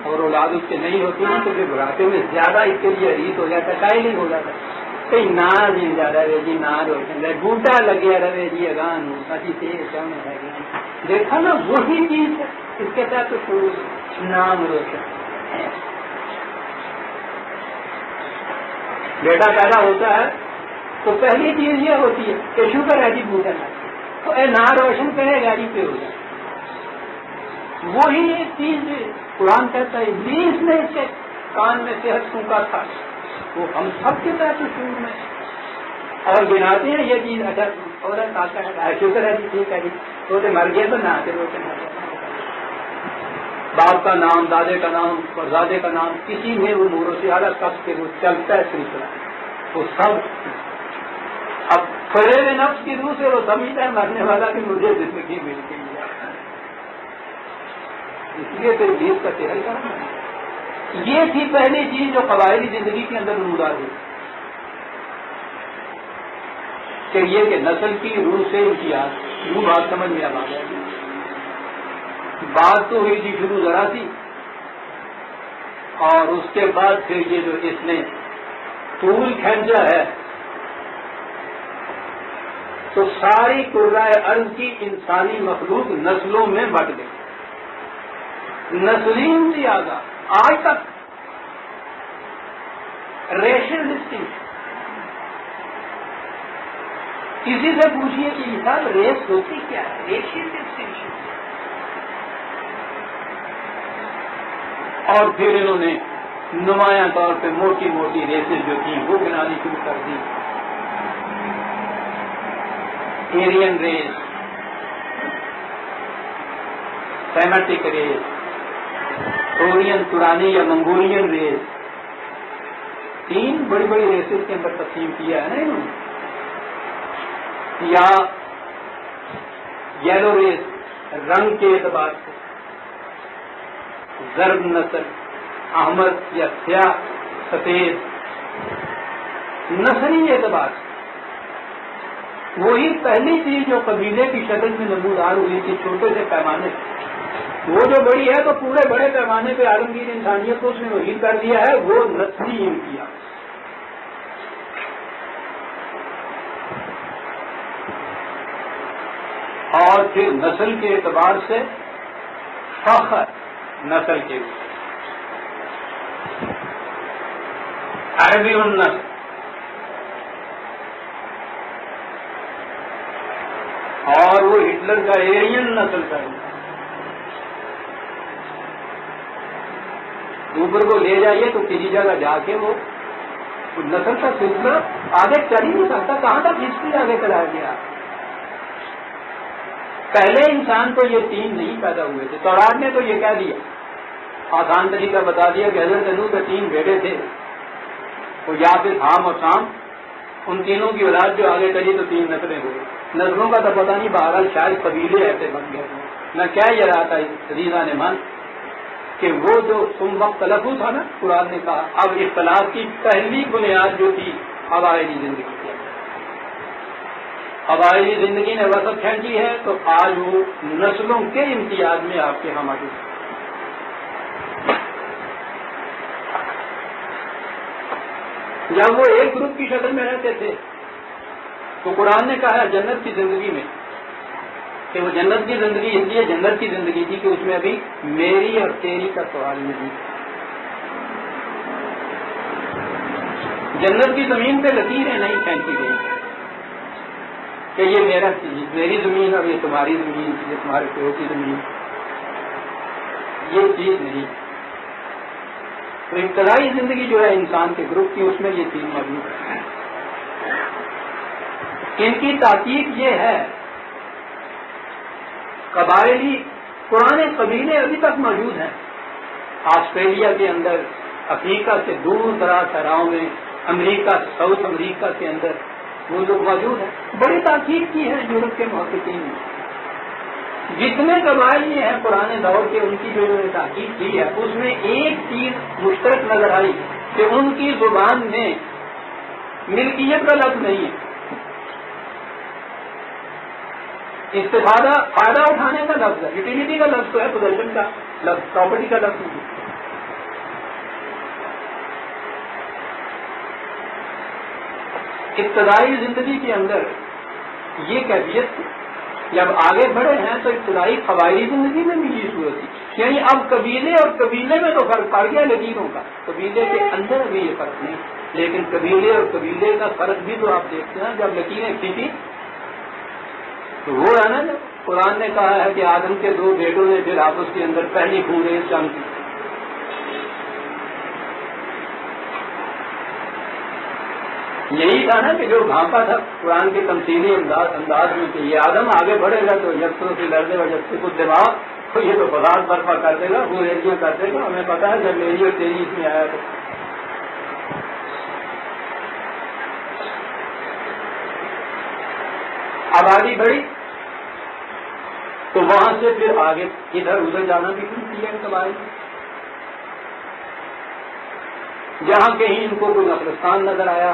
اور اولاد اس کے نہیں ہوتی نا تو پھر بڑھاپے میں زیادہ اس کے لیے حریص ہو جاتا ہے، قائل ہی ہو جاتا ہے. کئی نار زندہ رہے جی، نار روشن رہے، بوٹا لگیا رہے جی، اگان کسی تیز ہے. دیکھا نا وہی چیز ہے اس کے ساتھ تو نام روشن. بیٹا پیدا ہوتا ہے تو پہلی چیز یہ ہوتی ہے کہ شکر ہے جی بوٹا نہ تو اے نا روشن کرے گاڑی پہ ہو جائے. وہی ایک چیز قرآن کہتا ہے ابلیس نے اس کے کان میں صحت پھونکا تھا، وہ ہم سب کے ساتھ شروع میں اور گناتے ہیں یہ چیز. اچھا عورت آتا ہے شکر ہے جی، ٹھیک ہے جی، تو مر گئے تو نہ آتے روتے نہ. باپ کا نام، دادے کا نام، پردادے کا نام، کسی میں وہ نور و سیارہ سب کے وہ چلتا ہے سلسلہ. وہ سب اب فریب نفس کی روح سے وہ سمجھتا ہے مرنے والا کہ مجھے زندگی مل گئی ہے. اس لیے پھر ابلیس کا چہل کرنا ہے. یہ تھی پہلی چیز جو قبائلی زندگی کے اندر نمودار ہوئی کہ یہ کہ نسل کی روح سے امتیاز. یوں بات سمجھ میں اب آ گیا. بات تو ہوئی تھی شروع ذرا سی اور اس کے بعد پھر یہ جو اس نے طول کھینچا ہے تو ساری کرۂ ارض کی انسانی مخلوق نسلوں میں بٹ گئی، نسلی امتیازات آج تک ریشل ڈسٹنکشن. کسی سے پوچھئے کہ صاحب ریس ہوتی کیا ہے؟ Racial distinction. اور پھر انہوں نے نمایاں طور پہ موٹی موٹی ریسیں جو تھیں وہ بنانی شروع کر دی. ایرین ریس، سیمیٹک ریس، اورین تورانی یا منگولین ریس، 3 بڑی بڑی ریسز کے اندر تقسیم کیا ہے نا انہوں نے. یا یلو ریس رنگ کے اعتبار سے، زرد نسل احمد یا سیاہ سفید، نسلی اعتبار سے وہی پہلی چیز جو قبیلے کی شکل میں نمودار ہوئی تھی چھوٹے سے پیمانے پہ، وہ جو بڑی ہے تو پورے بڑے پیمانے پہ عالمگیر انسانیت کو اس نے وہی کر دیا ہے، وہ نسلی امتیاز. اور پھر نسل کے اعتبار سے فخر نسل کے اوپر، عربی النسل، اور وہ ہٹلر کا ایرین نسل کا اوپر کو لے جائیے تو کسی جگہ جا کے وہ نسل کا سلسلہ آگے چل ہی نہیں سکتا. کہاں تک ہسٹری آگے چلایا گیا؟ پہلے انسان تو یہ 3 نہیں پیدا ہوئے تھے. تورات نے تو یہ کہہ دیا، آسان طریقہ بتا دیا کہ حضرت نوح کے 3 بیٹے تھے، وہ یا پھر حام اور شام، ان تینوں کی اولاد جو آگے چلی تو 3 نسلیں ہوئی. نسلوں کا تو پتہ نہیں، بہرحال شاید قبیلے ایسے بن گئے. میں کیا یہ رہا تھا عزیزہ نے من کہ وہ جو تم وقت تلفظ تھا نا، قرآن نے کہا اب اختلاف کی پہلی بنیاد جو تھی قبائلی زندگی کی، قبائلی زندگی نے وسعت کھینچی ہے تو آج وہ نسلوں کے امتیاز میں آپ کے ہاں موجود ہے. جب وہ ایک گروپ کی شکل میں رہتے تھے تو قرآن نے کہا جنت کی زندگی میں کہ وہ جنت کی زندگی اس لیے جنت کی زندگی تھی کہ اس میں ابھی میری اور تیری کا سوال نہیں. جنت کی زمین پہ لکیریں نہیں پھینکی گئی کہ یہ میری زمین اور یہ تمہاری زمین، یہ تمہارے پیو کی زمین، یہ چیز نہیں. تو ابتدائی زندگی جو ہے انسان کے گروپ کی، اس میں یہ چیز موجود ہے. ان کی تحقیق یہ ہے، قبائلی پرانے قبیلے ابھی تک موجود ہیں آسٹریلیا کے اندر، افریقہ کے دور دراز صحراؤں میں، امریکہ ساؤتھ امریکہ کے اندر وہ لوگ موجود ہیں. بڑی تحقیق کی ہے یورپ کے محققین نے. جتنے قبائل یہ ہیں پرانے دور کے، ان کی جو تحقیق کی ہے اس میں ایک چیز مشترک نظر آئی کہ ان کی زبان میں ملکیت کا لفظ نہیں ہے، استفادہ فائدہ اٹھانے کا لفظ ہے. یوٹیلیٹی کا لفظ تو ہے، پوزیشن کا لفظ، پراپرٹی کا لفظ نہیں. ابتدائی زندگی کے اندر یہ کیفیت تھی. جب آگے بڑھے ہیں تو ابتدائی قبائلی زندگی میں بھی یہ صورت تھی. یعنی اب قبیلے اور قبیلے میں تو فرق پڑ گیا لکیروں کا، قبیلے کے اندر ابھی یہ فرق نہیں، لیکن قبیلے اور قبیلے کا فرق بھی تو آپ دیکھتے ہیں. جب لکیریں کھینچی تو وہ ہے نا، قرآن نے کہا ہے کہ آدم کے 2 بیٹوں نے پھر آپس کے اندر پہلی خونریز جنگ کی. یہی تھا نا کہ جو بھانپا تھا قرآن کے تمثیلی انداز میں کہ یہ آدم آگے بڑھے گا تو یکسوں سے لڑنے اور جب سے کچھ دماغ تو یہ تو فساد برپا کر دے گا، خونریزیاں کر دے گا. ہمیں پتا ہے جب میری اور تیری اس میں آیا تو آبادی بڑھی تو وہاں سے پھر آگے ادھر ادھر جانا بھی شروع کیا قبائل. جہاں کہیں ان کو کوئی قبرستان نظر آیا،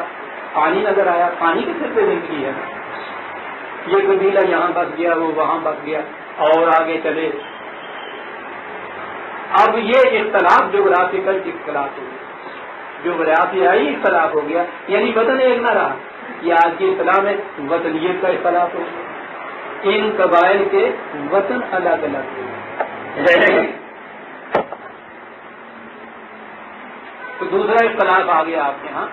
پانی نظر آیا، پانی کے سر پہ زندگی ہے، یہ قبیلہ یہاں بس گیا، وہ وہاں بس گیا، اور آگے چلے. اب یہ اختلاف جغرافیکل اختلاف ہو گیا، جغرافیائی اختلاف ہو گیا، یعنی وطن ایک نہ رہا. یہ آج کی اصطلاح میں وطنیت کا اختلاف ہو گیا، ان قبائل کے وطن الگ الگ ہوئے. تو دوسرا اختلاف آ گیا آپ کے ہاں،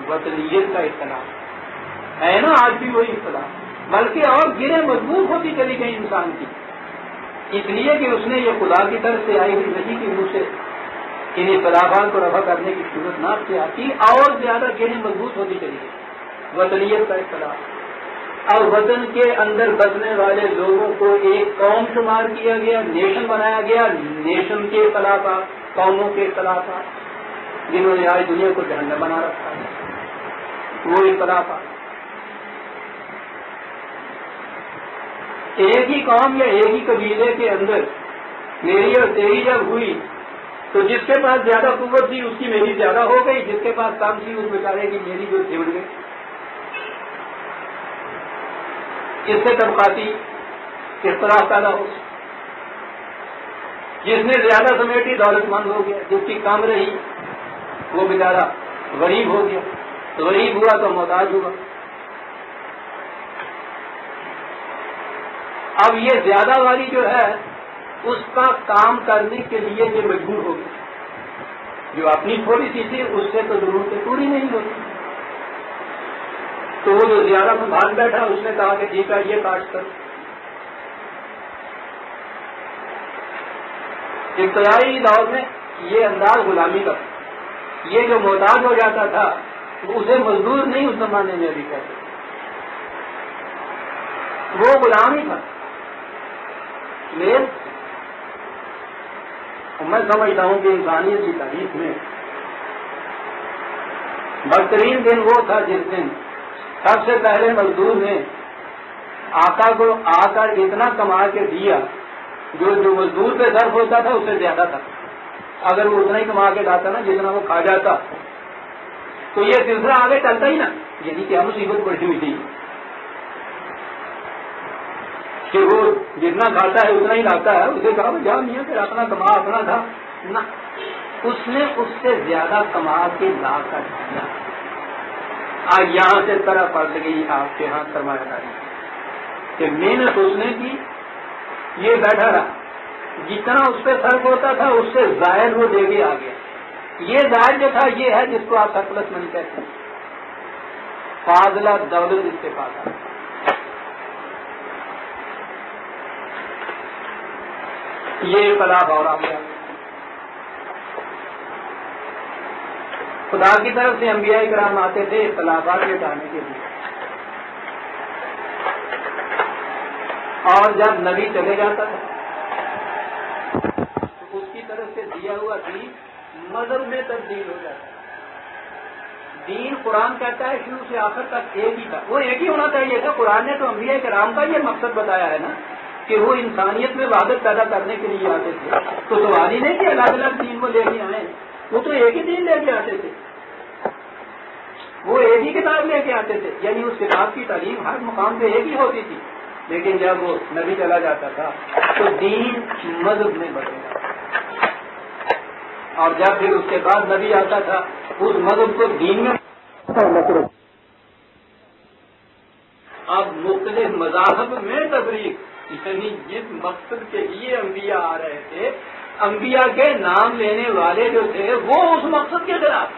وطنیت کا اختلاف ہے نا. آج بھی وہی اختلاف، بلکہ اور گریں مضبوط ہوتی چلی گئی انسان کی، اس لیے کہ اس نے یہ خدا کی طرف سے آئی ہوئی وحی کے منہ سے ان اختلافات کو رفع کرنے کی صورت نہ اختیار کی، اور زیادہ گریں مضبوط ہوتی چلی گئی. وطنیت کا اختلاف، اور وطن کے اندر بسنے والے لوگوں کو ایک قوم شمار کیا گیا، نیشن بنایا گیا. نیشن کے اختلافات، قوموں کے اختلافات جنہوں نے آج دنیا کو جہنم بنا رکھا ہے، وہ اختلافات. ایک ہی قوم یا ایک ہی قبیلے کے اندر میری اور تیری جب ہوئی تو جس کے پاس زیادہ قوت تھی اس کی میری زیادہ ہو گئی، جس کے پاس کم تھی اس بیچارے کی میری جو جھڑ گئی. اس سے طبقاتی اختلاف پیدا ہو. جس نے زیادہ سمیٹی دولت مند ہو گیا، جس کی کم رہی وہ بیچارہ غریب ہو گیا، غریب ہوا تو محتاج ہوا. اب یہ زیادہ والی جو ہے اس کا کام کرنے کے لیے یہ مجبور ہو گیا، جو اپنی تھوڑی سی تھی اس سے تو ضرورتیں پوری نہیں ہوتی. تو وہ جو زیادہ سنبھال بیٹھا اس نے کہا کہ ٹھیک ہے یہ کاٹ کر. ابتدائی دور میں یہ انداز غلامی کا تھا. یہ جو محتاج ہو جاتا تھا اسے مزدور نہیں اس زمانے میں ابھی کہتے، وہ غلام ہی تھا. لیکن میں سمجھتا ہوں کہ انسانیت کی تاریخ میں بدترین دن وہ تھا جس دن سب سے پہلے مزدور نے آقا کو آ کر اتنا کما کے دیا جو مزدور پہ صرف ہوتا تھا اس سے زیادہ تھا. اگر وہ اتنا ہی کما کے لاتا نا جتنا وہ کھا جاتا تو یہ سلسلہ آگے چلتا ہی نا. یعنی کہ مصیبت بڑھی ہوئی تھی کہ وہ جتنا کھاتا ہے اتنا ہی لاتا ہے. اسے کہا جا میاں پھر اپنا کما اپنا تھا نہ، اس نے اس سے زیادہ کما کے لا کر دیا. آج یہاں سے طرح پڑ گئی آپ کے ہاں سرمایہ داری کہ محنت اس نے کی، یہ بیٹھا رہا، جتنا اس پہ خرچ ہوتا تھا اس سے زائد وہ دے کے آ گیا. یہ زائد جو تھا یہ ہے جس کو آپ سرپلس منی کہتے ہیں، فاضلہ دولت اس کے پاس. یہ انقلاب اور آ گیا. خدا کی طرف سے انبیاء کرام آتے تھے اختلافات مٹانے کے لیے، اور جب نبی چلے جاتا تھا تو اس کی طرف سے دیا ہوا دین مذہب میں تبدیل ہو جاتا ہے. دین قرآن کہتا ہے شروع سے آخر تک ایک ہی تھا، وہ ایک ہی ہونا چاہیے تھا. قرآن نے تو انبیاء کرام کا یہ مقصد بتایا ہے نا کہ وہ انسانیت میں وحدت پیدا کرنے کے لیے آتے تھے. تو سوال ہی نہیں کہ الگ الگ دین کو لے کے آئے، وہ تو ایک ہی دین لے کے آتے تھے، وہ ایک ہی کتاب لے کے آتے تھے. یعنی اس کتاب کی تعلیم ہر مقام پہ ایک ہی ہوتی تھی. لیکن جب وہ نبی چلا جاتا تھا تو دین مذہب میں بدل جاتا، اور جب پھر اس کے بعد نبی آتا تھا اس مذہب کو دین میں. اب مختلف مذاہب میں تفریق، یعنی جس مقصد کے لیے انبیاء آ رہے تھے، انبیاء کے نام لینے والے جو تھے وہ اس مقصد کے خلاف.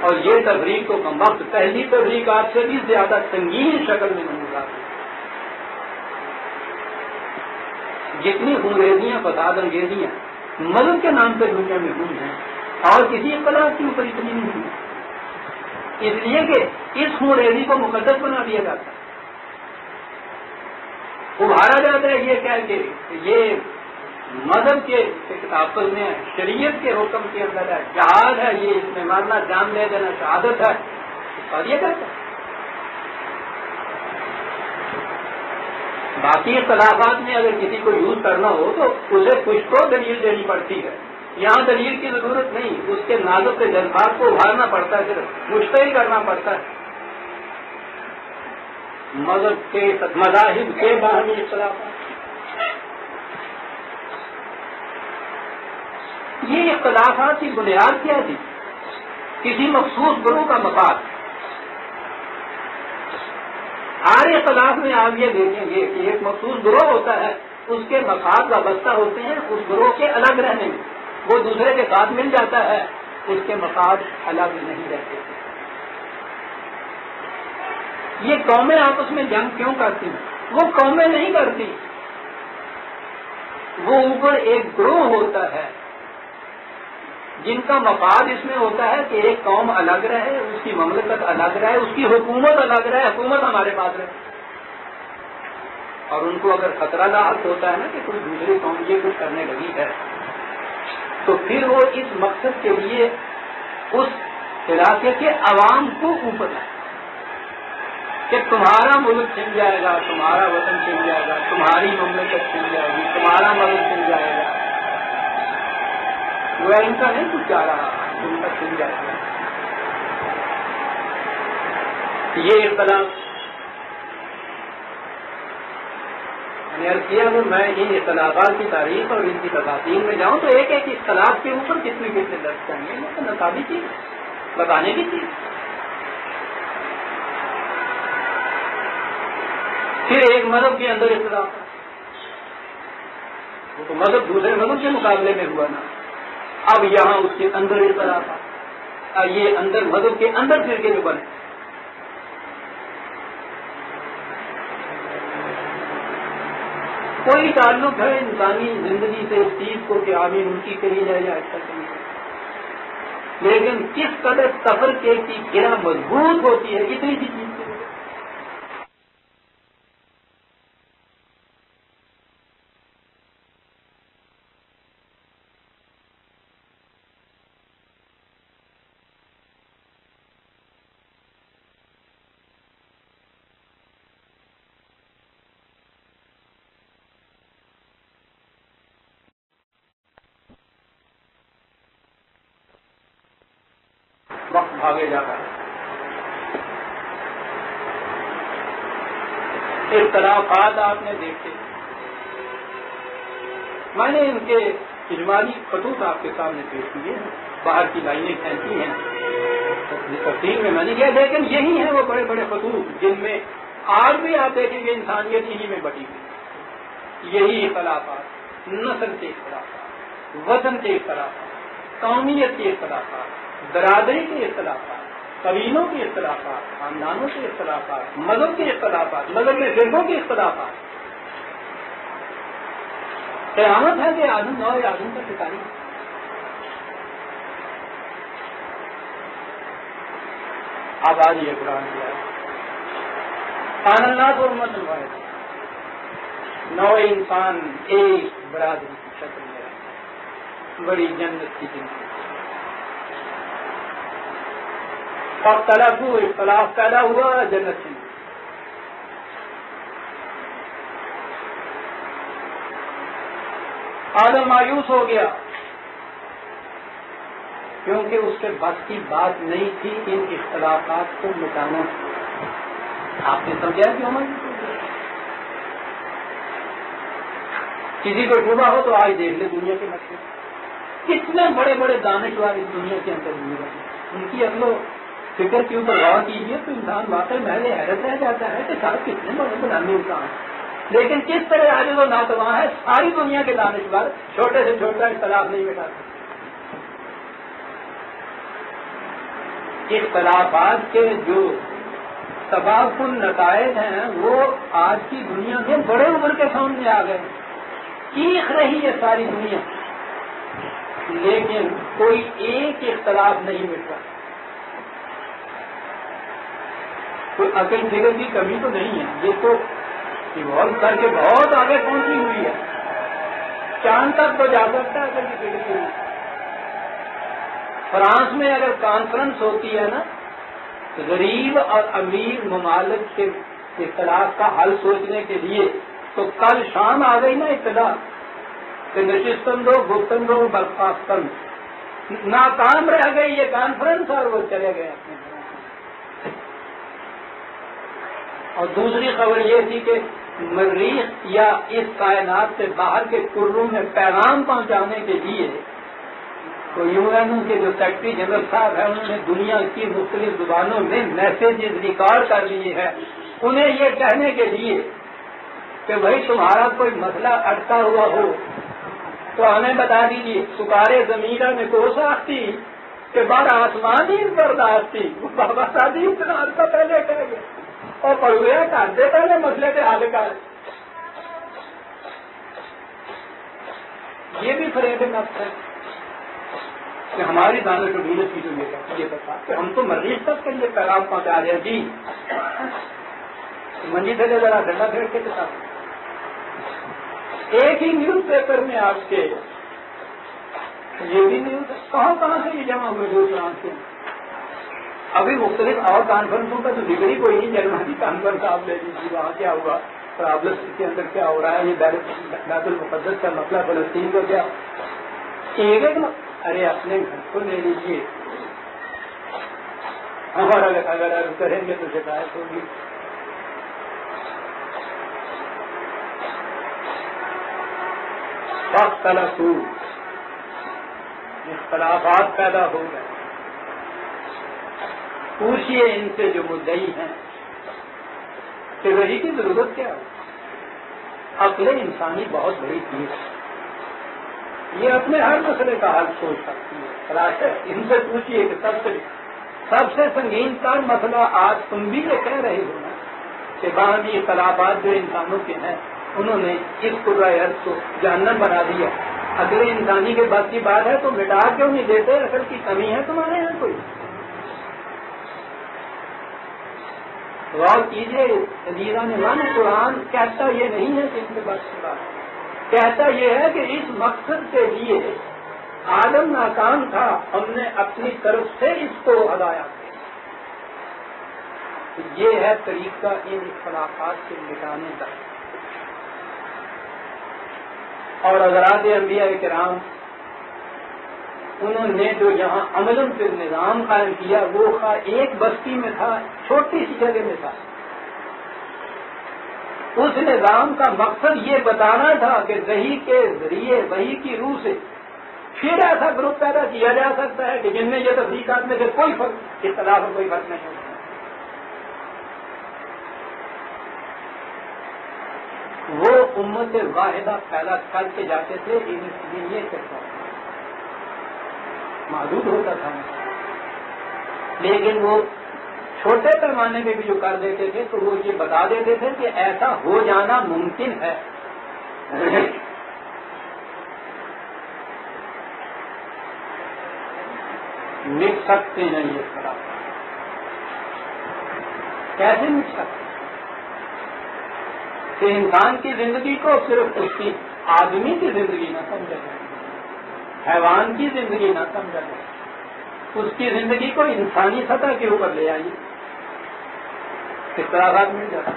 اور یہ تفریق تو کم وقت پہلی تفریق آپ سے بھی زیادہ سنگین شکل میں نمودار ہے. جتنی انگریزیاں فساد انگیزیاں مذہب کے نام پہ دنیا میں ہوئی ہیں اور کسی اختلاف کے اوپر اتنی نہیں ہوئی، اس لیے کہ اس انگریزی کو مقدس بنا دیا جاتا ہے، ابھارا جاتا ہے یہ کہہ کے یہ مذہب کے آپس میں شریعت کے حکم کے اندر ہے، جہاد ہے، یہ اس میں مارنا جان دے دینا شہادت ہے، اور یہ کہتا ہے. باقی اختلافات میں اگر کسی کو یوز کرنا ہو تو اسے کچھ تو دلیل دینی پڑتی ہے. یہاں دلیل کی ضرورت نہیں، اس کے نازک کے جذبات کو ابھارنا پڑتا ہے، صرف مشتعل کرنا پڑتا ہے. مذہب کے مذاہب کے باہمی اختلافات یہ اختلافات کی بنیاد کیا تھی؟ کسی مخصوص گروہ کا مفاد. ہر اختلاف میں آپ یہ دیکھیں گے کہ ایک مخصوص گروہ ہوتا ہے، اس کے مفاد وابستہ ہوتے ہیں اس گروہ کے الگ رہنے میں. وہ دوسرے کے ساتھ مل جاتا ہے، اس کے مفاد الگ نہیں رہتے. یہ قومیں آپس میں جنگ کیوں کرتی ہیں؟ وہ قومیں نہیں کرتی، وہ اوپر ایک گروہ ہوتا ہے جن کا مفاد اس میں ہوتا ہے کہ ایک قوم الگ رہے، اس کی مملکت الگ رہے، اس کی حکومت الگ رہے، حکومت ہمارے پاس رہے. اور ان کو اگر خطرہ لاحق ہوتا ہے نا کہ کوئی دوسری قوم یہ کچھ کرنے لگی ہے، تو پھر وہ اس مقصد کے لیے اس علاقے کے عوام کو اوپر لائے کہ تمہارا ملک چھن جائے گا، تمہارا وطن چھن جائے گا، تمہاری مملکت چھن جائے گی، تمہارا ملک چھن جائے گا. وہ ان کا نہیں کچھ جا رہا، ان کا چھن جائے گا. یہ اختلاف میں نے عرض کیا کہ میں ان اختلافات کی تاریخ اور ان کی تفاصیل میں جاؤں تو ایک ایک اختلاف کے اوپر کتنے درد چاہیے، یہ تو نصابی چیز بتانے کی چیز. پھر ایک مذہب کے اندر اختلاف، وہ تو مذہب دوسرے مذہب کے مقابلے میں ہوا نا. اب یہاں اس کے اندر اختلاف، یہ اندر مذہب کے اندر فرقے جو بنے. کوئی تعلق ہے انسانی زندگی سے اس چیز کو کہ آمین ان کی کری جائے یا ایسا کری جائے، لیکن کس قدر تفرقے کی گرہ مضبوط ہوتی ہے اتنی سی چیز سے. وقت بھاگے جا رہا ہے. اختلافات آپ نے دیکھے، میں نے ان کے اجمالی خطوط آپ کے سامنے پیش کیے ہیں، باہر کی لائنیں کھینچی ہیں تفصیل میں نے کیا، لیکن یہی ہیں وہ بڑے بڑے خطوط جن میں آج بھی آپ دیکھیں گے انسانیت انہی میں بٹی ہوئی. یہی اختلافات، نسل کے اختلافات، وطن کے اختلافات، قومیت کے اختلافات، برادری کے اختلافات، قبیلوں کے اختلافات، خاندانوں کے اختلافات، مذہب کے اختلافات، مذہب میں فرقوں کے اختلافات. قیامت ہے کہ آدم اور آدم کا ٹھکانا. اب آج یہ قرآن کیا ہے کان الناس امۃ واحدہ، نوع انسان ایک برادری کی شکل میں ہے، بڑی جنت کی زندگی. فاختلفوا، اختلاف پیدا ہوا جنت سے. آدم مایوس ہو گیا کیونکہ اس کے بس کی بات نہیں تھی ان اختلافات کو مٹانا. آپ نے سمجھا کیوں مایوس ہو گیا؟ کسی کو شبہ ہو تو آج دیکھ لے دنیا کے مسئلے، کتنے بڑے بڑے دانشور اس دنیا کے اندر ہوئے ہیں، ان کی عقل و فکر کے اوپر غور کیجیے تو انسان واقعی محض حیرت رہ جاتا ہے کہ صاحب کتنے بڑے بڑے انسان، لیکن کس طرح عاجز و ناتواں ہے. ساری دنیا کے دانشور چھوٹے سے چھوٹا اختلاف نہیں مٹا سکتے. اختلافات کے جو تباہکن نتائج ہیں وہ آج کی دنیا میں بڑے ابھر کے سامنے آ گئے. چیخ رہی ہے ساری دنیا، لیکن کوئی ایک اختلاف نہیں مٹ رہا. کوئی عقل فکر کی کمی تو نہیں ہے، یہ تو ایوالو کر کے بہت آگے پہنچی ہوئی ہے، چاند تک تو جا سکتا ہے عقل کی فکر کے لیے. فرانس میں اگر کانفرنس ہوتی ہے نا غریب اور امیر ممالک کے اختلاف کا حل سوچنے کے لیے، تو کل شام آ گئی نا اطلاع کہ نشستن دو گفتن دو برخاستن، ناکام رہ گئی یہ کانفرنس اور وہ چلے گئے اپنے گھروں. اور دوسری خبر یہ تھی کہ مریخ یا اس کائنات سے باہر کے کروں میں پیغام پہنچانے کے لیے تو یو این او کے جو سیکرٹری جنرل صاحب ہیں انہوں نے دنیا کی مختلف زبانوں میں میسیجز ریکارڈ کر لیے ہیں انہیں یہ کہنے کے لیے کہ بھائی تمہارا کوئی مسئلہ اٹکا ہوا ہو تو ہمیں بتا دیجیے. سکارے زمینہ میں کو ساختی کہ بارہ آسمان ہی برداشتی بابا شادی اتنا عرصہ پہلے کہہ گیا اور پڑھویا کہتے پہلے مسئلے کے حل کر. یہ بھی فریب نفس ہے کہ ہماری دانش و بھیڑ کی جو یہ بتا کہ ہم تو مریض تک کے لیے پیغام پہنچا رہے ہیں. جی منجی سے ذرا ڈنڈا پھیر کے ساتھ ایک ہی نیوز پیپر میں آپ کے یہ بھی نیوز کہاں سے یہ جمع ہوئے دوسرا سے. ابھی مختلف اور کانفرنسوں کا تو ذکر ہی کوئی نہیں. جرمنی کانفرنس آپ لے لیجیے وہاں کیا ہوا پرابلم کے اندر کیا ہو رہا ہے. یہ بیت المقدس کا مسئلہ فلسطین کا کیا ایک ارے اپنے گھر کو لے لیجیے. ہمارا اگر کریں گے تو شکایت ہوگی. وقت اختلافات پیدا ہو گئے. پوچھئے ان سے جو مدعی ہیں کہ وحی کی ضرورت کیا ہے. عقل انسانی بہت بڑی چیز ہے. یہ اپنے ہر مسئلے کا حل سوچ سکتی ہے. خلاص ہے ان سے پوچھئے کہ سب سے سنگین تر مسئلہ آج تم بھی یہ کہہ رہے ہو نا کہ باہمی اختلافات جو انسانوں کے ہیں انہوں نے اس قرۂ ارض کو جہنم بنا دیا. اگر انسانی کے بس کی بات ہے تو مٹا کیوں نہیں دیتے؟ اصل کی کمی ہے تمہارے یہاں کوئی؟ غور کیجیے عزیزان نے قرآن کہتا یہ نہیں ہے کہ ان کے بس کی بات کہتا یہ ہے کہ اس مقصد کے لیے عالم ناکام تھا ہم نے اپنی طرف سے اس کو ہدایا. یہ ہے طریقہ ان اختلافات سے مٹانے کا. اور حضرات انبیاء کرام انہوں نے جو یہاں عملاً پھر نظام قائم کیا وہ ایک بستی میں تھا چھوٹی سی جگہ میں تھا. اس نظام کا مقصد یہ بتانا تھا کہ وحی کے ذریعے وحی کی روح سے پھر ایسا گروپ پیدا کیا جا سکتا ہے کہ جن میں یہ تفریقات میں سے کوئی فرق اختلاف اور کوئی فرق نہیں ہوتا. وہ امت واحدہ پیدا کر کے جاتے تھے یہ کہتا محدود ہوتا تھا لیکن وہ چھوٹے پیمانے پہ بھی جو کر دیتے تھے تو وہ یہ بتا دیتے تھے کہ ایسا ہو جانا ممکن ہے. مٹ سکتے ہیں یہ خراب کیسے مٹ سکتے کہ انسان کی زندگی کو صرف اس کی آدمی کی زندگی نہ سمجھا جائے حیوان کی زندگی نہ سمجھا جائے اس کی زندگی کو انسانی سطح کے اوپر لے آئیے اختلافات مل جاتا.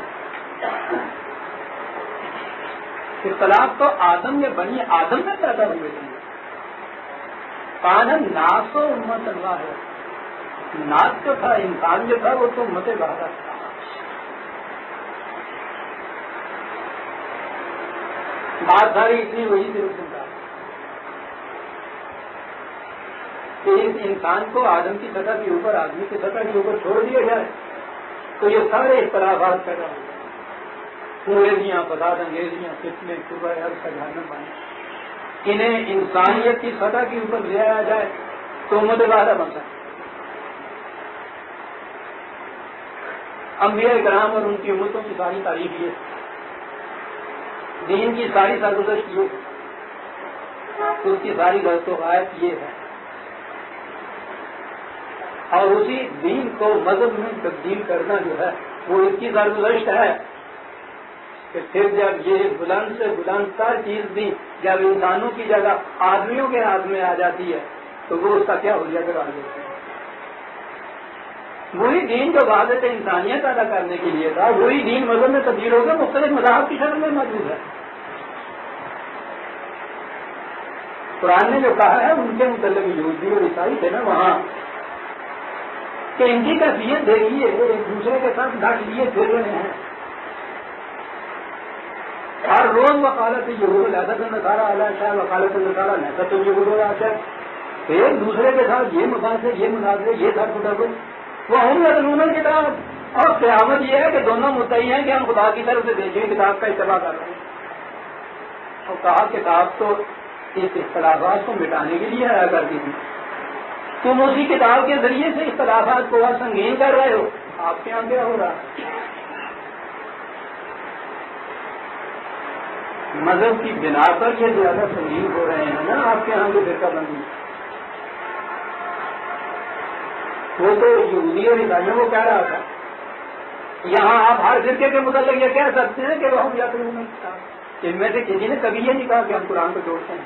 اختلاف تو آدم میں بنی آدم میں پیدا ہوئے تھے. کان ناس و امت اللہ ہے. ناس جو تھا انسان جو تھا وہ تو امت واحدہ تھا. بات ساری اتنی وہی سے سنتا کہ اس انسان کو آدم کی سطح کے اوپر آدمی کی سطح کے اوپر چھوڑ دیا جائے تو یہ سارے اختلافات پیدا ہو گئے. انگریزیاں فساد انگیزیاں فتنے صبح ہر کا جہنم بنے. انہیں انسانیت کی سطح کے اوپر لے آیا جائے تو امت واحدہ بن سکتا. انبیاء کرام اور ان کی امتوں کی ساری تعریف یہ دین کی ساری سرگزشت یہ اس کی ساری غلط و غائب یہ ہے اور اسی دین کو مذہب میں تبدیل کرنا جو ہے وہ اس کی سرگزشت ہے کہ پھر جب یہ بلند سے بلند تر چیز بھی جب انسانوں کی جگہ آدمیوں کے ہاتھ میں آ جاتی ہے تو وہ اس کا کیا ہو جائے گا. وہی دین جو وحدت انسانیت ادا کرنے کے لیے تھا وہی دین مذہب میں تبدیل ہو کر مختلف مذاہب کی شکل میں موجود ہے. قرآن نے جو کہا ہے ان کے متعلق یہودی اور عیسائی تھے نا وہاں کہ ان کی کیفیت دیکھیے ایک دوسرے کے ساتھ ڈٹ لیے پھر رہے ہیں. ہر روز وکالت یہود لہذا النصارى علی شاہ وکالت النصارى لہذا یہود آتا ہے. تو ایک دوسرے کے ساتھ یہ مناظرے یہ سب کتاب وہ ہوں یتلون کتاب. اور قیامت یہ ہے کہ دونوں مدعی ہیں کہ ہم خدا کی طرف سے بھیجی کتاب کا اتباع کر رہے ہیں. اور کہا کتاب تو اس اختلافات کو مٹانے کے لیے آیا کرتی تھی. تم اسی کتاب کے ذریعے سے اختلافات کو سنگین کر رہے ہو. آپ کے یہاں کیا ہو رہا ہے؟ مذہب کی بنا پر یہ زیادہ سنگین ہو رہے ہیں نا آپ کے یہاں کی فرقہ بندی. وہ تو یہودی اور عیسائیوں کو کہہ رہا تھا. یہاں آپ ہر فرقے کے متعلق یہ کہہ سکتے ہیں کہ وہ ہم یا پھر ان میں سے کسی نے کبھی یہ نہیں کہا کہ ہم قرآن کو جوڑتے ہیں.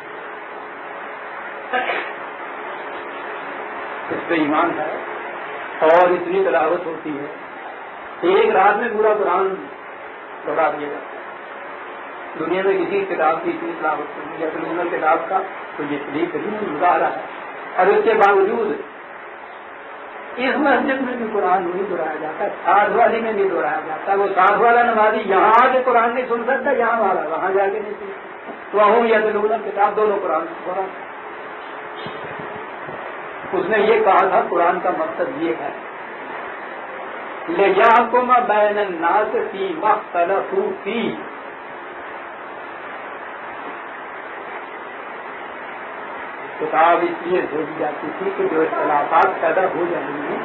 اس پہ ایمان ہے اور اتنی تلاوت ہوتی ہے ایک رات میں پورا قرآن دوہرا دیا جاتا ہے. دنیا میں کسی کتاب کی اتنی تلاوت ہوتی ہے یا پھر کتاب کا تو یہ شریف کبھی مظاہرہ ہے. اور اس کے باوجود اس مسجد میں بھی قرآن نہیں دہرایا جاتا. 60 والی میں نہیں دہرایا جاتا. وہ 60 والا نمازی یہاں آ کے قرآن نہیں سن سکتا, یہاں والا وہاں جا کے نہیں سن سکتا. تو ہوں یا دلون کتاب دونوں قرآن پڑھا. اس نے یہ کہا تھا قرآن کا مقصد یہ ہے لِيَحْكُمَ بَيْنَ النَّاسِ فِي مَا اخْتَلَفُوا فِيهِ. کتاب اس لیے بھیجی جاتی تھی کہ جو اختلافات پیدا ہو جائیں گے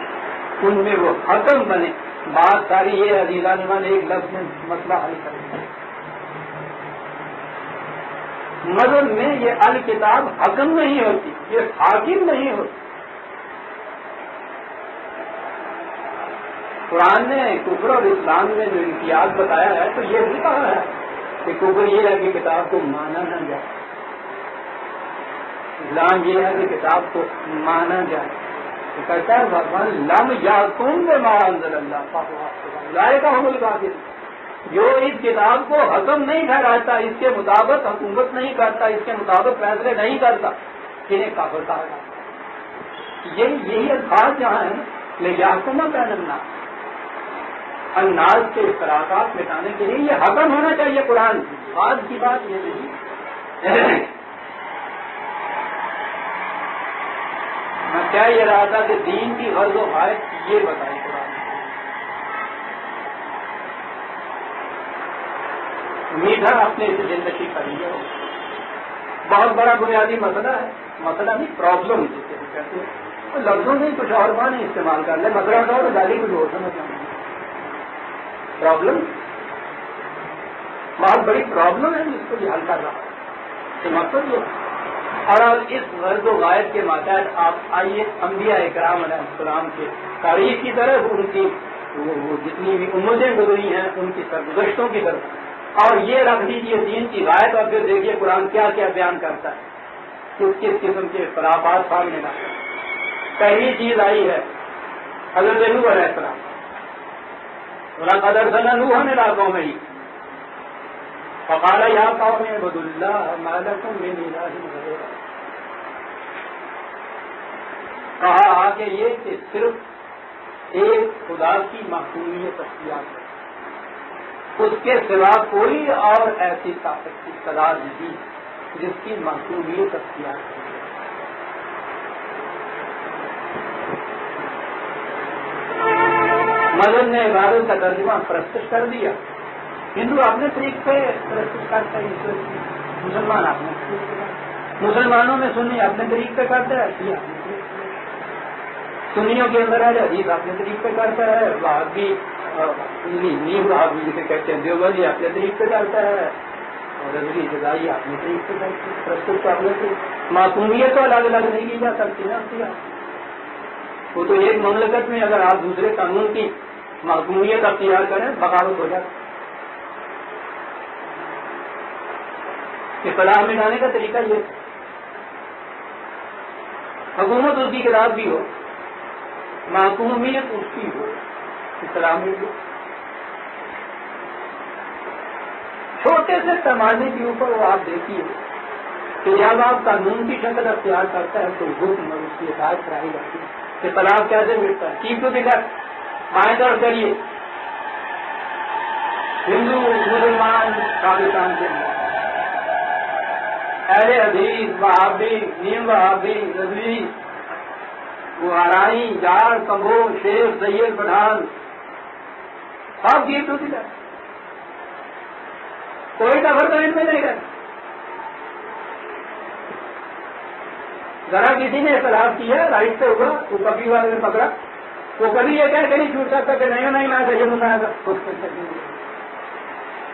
ان میں وہ حکم بنے. بات ساری یہ عزیزان ایمان ایک لفظ میں مسئلہ حل کریں. مذہب میں یہ الکتاب حکم نہیں ہوتی, یہ حاکم نہیں ہوتی. قرآن نے کفر اور اسلام میں جو امتیاز بتایا ہے تو یہ بھی کہا ہے کہ کفر یہ ہے کہ کتاب کو مانا نہ جائے, اسلام یہ ہے کہ کتاب کو مانا جائے. تو کہتا ہے بھگوان لم یحکم بما انزل اللہ اولئک هم الکافرون. جو اس کتاب کو حکم نہیں ٹھہراتا, اس کے مطابق حکومت نہیں کرتا, اس کے مطابق فیصلے نہیں کرتا, انہیں کافر کہا جاتا. یہی الفاظ جہاں ہیں لیحکم بین الناس, الناس کے اختلافات مٹانے کے لیے یہ حکم ہونا چاہیے قرآن. آج کی بات یہ نہیں. میں کیا یہ رہا تھا کہ دین کی غرض و غایت یہ بتائی قرآن. امید ہے آپ نے اسے زندگی کری ہے. بہت بڑا بنیادی مسئلہ ہے, مسئلہ نہیں پرابلم جسے کہتے ہیں. لفظوں سے کچھ اور معنی استعمال کر لیں, مسئلہ تو گالی کچھ اور سمجھ آئیں. پرابلم بہت بڑی پرابلم ہے جس کو یہ حل کر رہا ہے. مقصد یہ اور اس غرض و غایت کے ماتحت آپ آئیے انبیاء اکرام علیہ السلام کے تاریخ کی طرف, ان کی وہ جتنی بھی امتیں گزری ہیں ان کی سرگزشتوں کی طرف, اور یہ رکھ دیجیے دین کی غایت, اور پھر دیکھیے قرآن کیا کیا بیان کرتا ہے, کس قسم کے اختلافات سامنے لاتا ہے. پہلی چیز آئی ہے حضرت نوح علیہ السلام. وَلَقَدْ أَرْسَلْنَا نُوحًا إِلَىٰ قَوْمِهِ فَقَالَ يَا قَوْمِ اعْبُدُوا اللَّهَ مَا لَكُم مِّنْ إِلَٰهٍ غَيْرُهُ. کہا کہ یہ کہ صرف ایک خدا کی محکومیت اختیار ہے, اس کے سوا کوئی اور ایسی طاقت کی اقتدار نہیں جس کی محکومیت اختیار ہے. مذہب نے عبادت کا ترجمہ پرستش کر دیا. ہندو اپنے طریق پہ پرستش کرتا ہے, مسلمان اپنے, مسلمانوں میں سنی اپنے طریق پہ کرتا ہے, سنیوں کے اندر ہے حدیث اپنے طریق پہ کرتا ہے, وہابی نیو وہابی جسے کہتے ہیں دیوبندی اپنے طریق پہ کرتا ہے, اور رضوی جزائی اپنے طریق پہ کرتے ہیں. پرستش کا اپنے طریق, معصومیت تو الگ الگ نہیں کی جا سکتی نا. وہ تو ایک مملکت میں اگر آپ دوسرے قانون کی محکومیت اختیار کریں بغاوت ہو جاتی. اختلاف مٹانے کا طریقہ یہ, حکومت اس کی خلاف بھی ہو, محکومیت اس کی ہو, اختلاف میں بھی. چھوٹے سے پیمانے کے اوپر وہ آپ دیکھیے کہ جب آپ قانون کی شکل اختیار کرتا ہے تو حکم اور اس کی اطاعت کرائی جاتی ہے. اختلاف کیسے ملتا ہے؟ چیف ٹو دکھا بائیں طرف کریے, ہندو مسلمان پاکستان کے اندر اہل حدیث، وہابی، نیم وہابی، رضوی، بہارائی، جاڑ، کمبو، شیخ، سید، پٹھان، سب گیت ہوتی جائے، کوئی ڈبر تو ان میں نہیں رہتا. ذرا کسی نے اختلاف کیا رائٹ سے ہوگا وہ کبھی والے نے پکڑا، وہ کبھی یہ کہہ کے نہیں چھوٹ سکتا کہ نہیں نہیں میں سید بنایا تھا.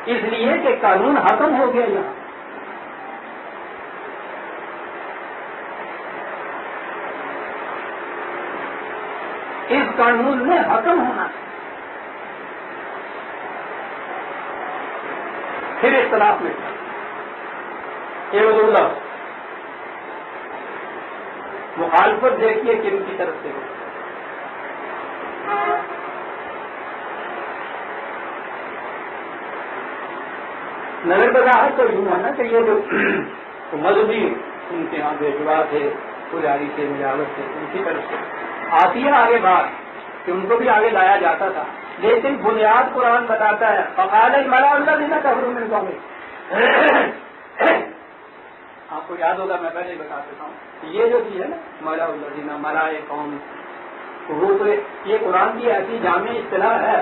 اس لیے کہ قانون ختم ہو گیا یہاں. اس قانون میں ختم ہونا پھر اختلاف میں اللہ مخالفت دیکھیے کہ ان کی طرف سے ہو. نظر بظاہر تو یوں ہے نا کہ یہ جو مذہبی ان کے یہاں بے جوا تھے، پجاری سے، ملاوٹ سے، ان کی طرف سے آتی ہے آگے بات کہ ان کو بھی آگے لایا جاتا تھا. لیکن بنیاد قرآن بتاتا ہے فقال الملأ الذین کفروا من قومہ. آپ کو یاد ہوگا میں پہلے بتا دیتا ہوں یہ جو چیز ہے نا ملأ الذین، ملائے قوم، وہ تو یہ قرآن کی ایسی جامع اصطلاح ہے.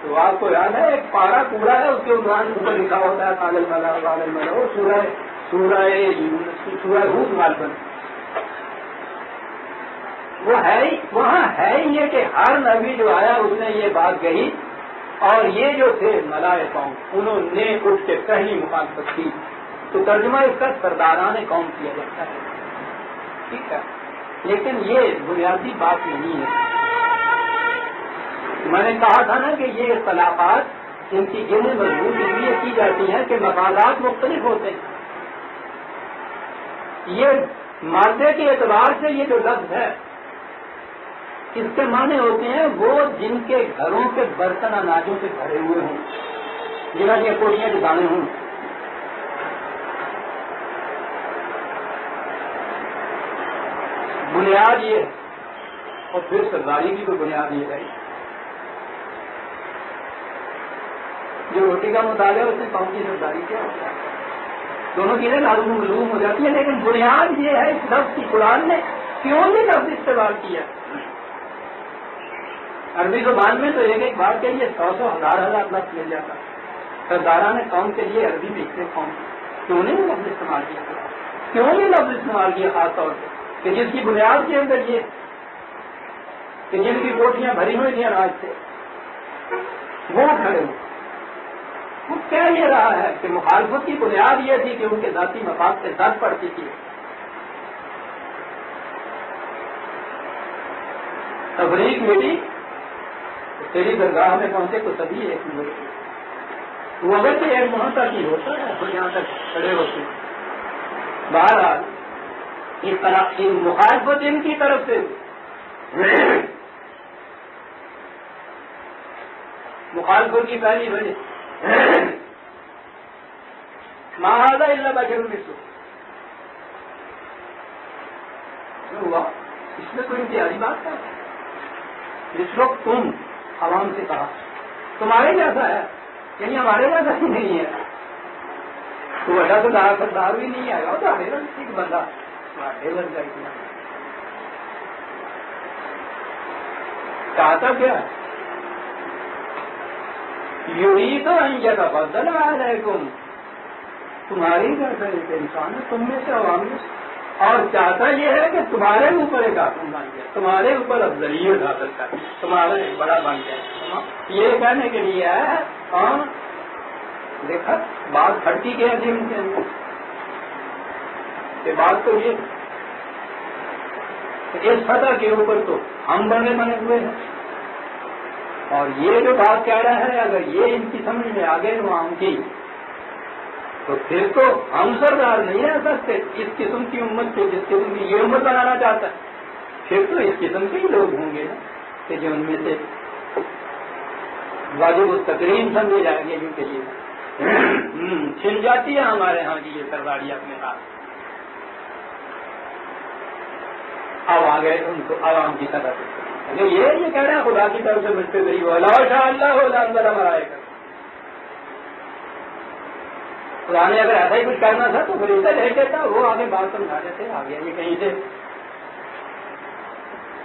تو آپ کو یاد ہے ایک پارا پورا ہے، اس کے عنوان اوپر لکھا ہوتا ہے قال الملأ قال الملأ، سورہ ہود غالباً. وہ ہے ہی وہاں ہے ہی یہ کہ ہر نبی جو آیا اس نے یہ بات کہی، اور یہ جو تھے ملائے قوم انہوں نے اٹھ کے پہلی مخالفت کی. تو ترجمہ اس کا سرداران قوم کیا جاتا ہے، ٹھیک ہے. لیکن یہ بنیادی بات نہیں ہے. میں نے کہا تھا نا کہ یہ اختلافات ان کی جنہیں مضبوط اس لیے کی جاتی ہیں کہ مفادات مختلف ہوتے ہیں. یہ مادے کے اعتبار سے یہ جو لفظ ہے اس کے معنی ہوتے ہیں وہ جن کے گھروں کے برتن اناجوں سے بھرے ہوئے ہوں، جنہوں کی کوٹیاں ٹھکانے ہوں. بنیاد یہ ہے، اور پھر سرداری کی تو بنیاد یہ ہے جو روٹی کا مطالعہ اس میں قوم کی سرداری کیا ہوتا ہے. دونوں چیزیں معلوم معلوم ہو جاتی ہیں، لیکن بنیاد یہ ہے اس لفظ کی قرآن نے کیوں یہ لفظ استعمال کیا. عربی زبان میں تو ایک ایک بات کے لیے 100 ہزار لفظ مل جاتا. سرداران قوم کے لیے عربی میں اتنے قوم کیوں نہیں یہ لفظ استعمال کیا، کیوں یہ لفظ استعمال کیا خاص طور پہ کہ جس کی بنیاد کے اندر یہ کہ جن کی کوٹیاں بھری ہوئی تھیں اناج سے وہ کھڑے ہوئے. وہ کہہ یہ رہا ہے کہ مخالفت کی بنیاد یہ تھی کہ ان کے ذاتی مفاد سے درد پڑتی تھی. تفریق ملی تیری درگاہ میں پہنچے تو سبھی ایک ملے. وہ اگر تو ایک وہاں تک ہی ہوتا ہے تو یہاں تک کھڑے ہوتے ہیں. بہرحال اس طرح مخالفت ان کی طرف سے مخالفت کی پہلی وجہ ما ھذا الا بشر مثلکم. ہوا اس میں کوئی امتیازی بات ہے. جس وقت تم عوام سے کہا تمہارے جیسا ہے، یعنی ہمارے جیسا ہی نہیں ہے، تو بڑا تو سردار بھی نہیں آئے گا. تو ایک بندہ چاہتا کیا یہی تو یتفضل علیکم، تمہاری جیسا ایک انسان ہے تم میں سے عوام میں سے، اور چاہتا یہ ہے کہ تمہارے اوپر ایک آسم بن جائے، تمہارے اوپر افضلیت حاصل کر، تمہارا ایک بڑا بن جائے. یہ کہنے کے لیے ہے. اور دیکھا بات کھڑکی کے عظیم کے اندر کہ بات تو یہ اس سطح کے اوپر تو ہم بنے ہوئے ہیں، اور یہ جو بات کہہ رہا ہے اگر یہ ان کی سمجھ میں آ گئے عوام کی تو پھر تو ہم سردار نہیں رہ سکتے اس قسم کی امت کو جس قسم کی یہ امت بنانا چاہتا ہے. پھر تو اس قسم کے ہی لوگ ہوں گے کہ جو ان میں سے واجب التکریم سمجھے جائیں گے، کیونکہ یہ چھن جاتی ہے ہمارے ہاں کی یہ سرداری اپنے ہاتھ. اب آ گئے ان کو عوام کی طرف سے یہ کہہ رہے ہیں خدا کی طرف سے مجھتے گئی وہ اللہ شاء اللہ ہو جانتا ہمارا خدا نے اگر ایسا ہی کچھ کرنا تھا تو فرشتہ بھیج دیتا، وہ آگے بات سمجھا دیتے، آ گیا یہ کہیں سے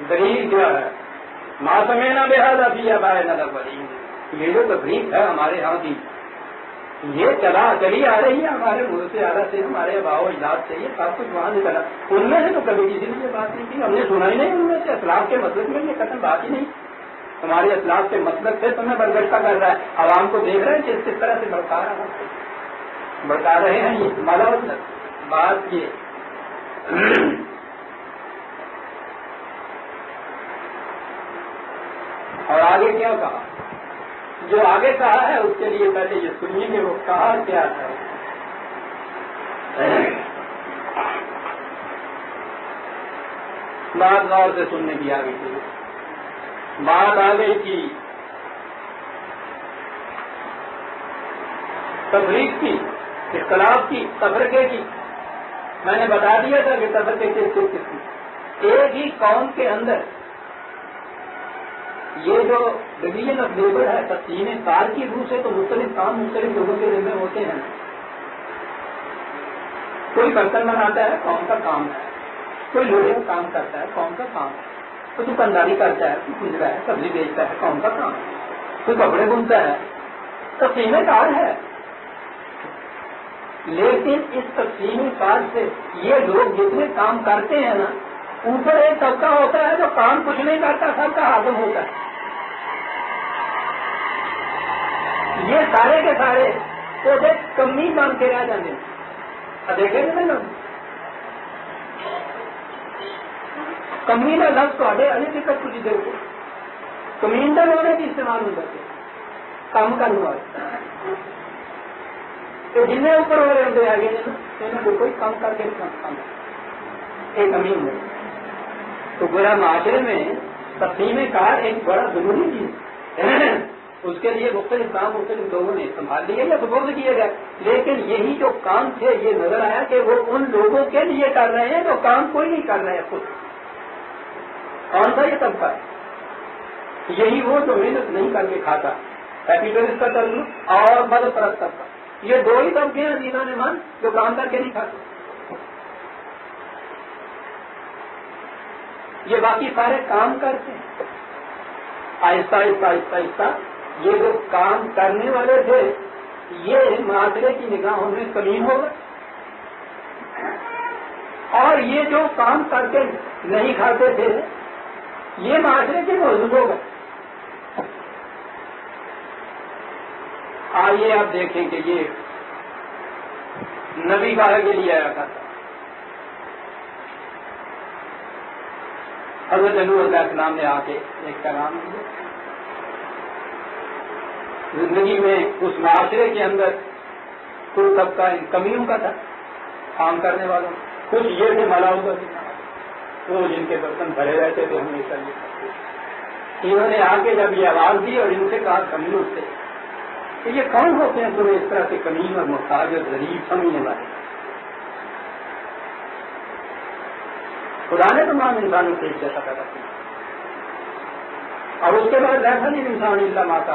دلیل جو ہے ماں سمینا بہذا فی آبائنا الاولین، یہ جو تفریق ہے ہمارے ہاں کی یہ چلی آ رہی ہے ہمارے ملک سے اعلیٰ سے، ہمارے آباء و اجداد سے، یہ سب کچھ وہاں سے چلا، ان میں سے تو کبھی کسی نے یہ بات نہیں کی، ہم نے سنا ہی نہیں، ان میں سے اسلاف کے مسلک میں یہ قسم بات ہی نہیں، ہمارے اسلاف کے مسلک سے تمہیں برگشتہ کر رہا ہے، عوام کو دیکھ رہے ہیں کس طرح سے بڑھتا رہے ہیں یہ مالا بات یہ اور آگے کیا کہا، جو آگے کہا ہے اس کے لیے پہلے یہ سنیے کہ وہ کہا کیا تھا۔ بات غور سے سننے کی آ گئی تھی، بات آ گئی تھی تفریق کی، اختلاف کی، تفرقے کی۔ میں نے بتا دیا تھا کہ تفرقے کس قسم، ایک ہی قوم کے اندر یہ جو ڈویژن آف لیبر ہے، تقسیم کار کی روح سے تو مختلف کام مختلف لوگوں کے ذمہ ہوتے ہیں۔ کوئی برتن بناتا ہے، قوم کا کام ہے، کوئی لوہے کا کام کرتا ہے، قوم کا کام ہے، کوئی دکانداری کرتا ہے، کوئی گزرا ہے، سبزی بیچتا ہے، قوم کا کام ہے، کوئی کپڑے بنتا ہے، تقسیم کار ہے۔ لیکن اس تقسیم کار سے یہ لوگ جتنے کام کرتے ہیں نا، اوپر ایک طبقہ ہوتا ہے جو کام کچھ نہیں کرتا، سب کا ہاضم ہوتا ہے۔ یہ سارے کے سارے تو کمی مان کے رہ جاتے ہیں، دیکھیں گے نا کمی کا لفظ تو ابھی دقت کچھ دیر کو کمینڈر ہونے کی استعمال ہو جاتے کام کرنے والے تو جنہیں اوپر ہو رہے ہوتے آگے انہیں کو کوئی کام کر کے کام ایک امین ہے۔ تو گویا معاشرے میں تقسیم کار ایک بڑا ضروری چیز ہے، اس کے لیے مختلف کام مختلف لوگوں نے سنبھال لیے یا سپورٹ کیے گئے، لیکن یہی جو کام تھے یہ نظر آیا کہ وہ ان لوگوں کے لیے کر رہے ہیں جو کام کوئی نہیں کر رہے ہیں خود۔ کون سا یہ طبقہ ہے؟ یہی وہ جو محنت نہیں کر کے کھاتا، کیپیٹلسٹ کا تعلق اور مدد پرست طبقہ، یہ دو ہی طبقے ہیں جنہوں نے من جو کام کر کے نہیں کھاتے، یہ باقی سارے کام کرتے ہیں۔ آہستہ آہستہ آہستہ آہستہ یہ جو کام کرنے والے تھے یہ معاشرے کی نگاہوں میں کمین ہو گئے، اور یہ جو کام کر کے نہیں کھاتے تھے یہ معاشرے کے موجود ہو گئے۔ آئیے آپ دیکھیں کہ یہ نبی کہا کے لیے آیا کرتا، حضرت نوح علیہ السلام نے آ کے ایک پیغام دیا، زندگی میں اس معاشرے کے اندر کچھ طبقہ ان کمیوں کا تھا کام کرنے والوں، کچھ یہ تھے ملاؤں کا، وہ جن کے برتن بھرے رہتے تھے ہمیشہ انہوں نے آ کے جب یہ آواز دی اور ان سے کہا کمیوں سے کہ یہ کون ہوتے ہیں تمہیں اس طرح سے کمین اور محتاج اور غریب سمجھنے والے؟ خدا نے تمام انسانوں سے ایک جیسا پیدا کیا، اور اس کے بعد ایسا نہیں انسان اللہ ماتا،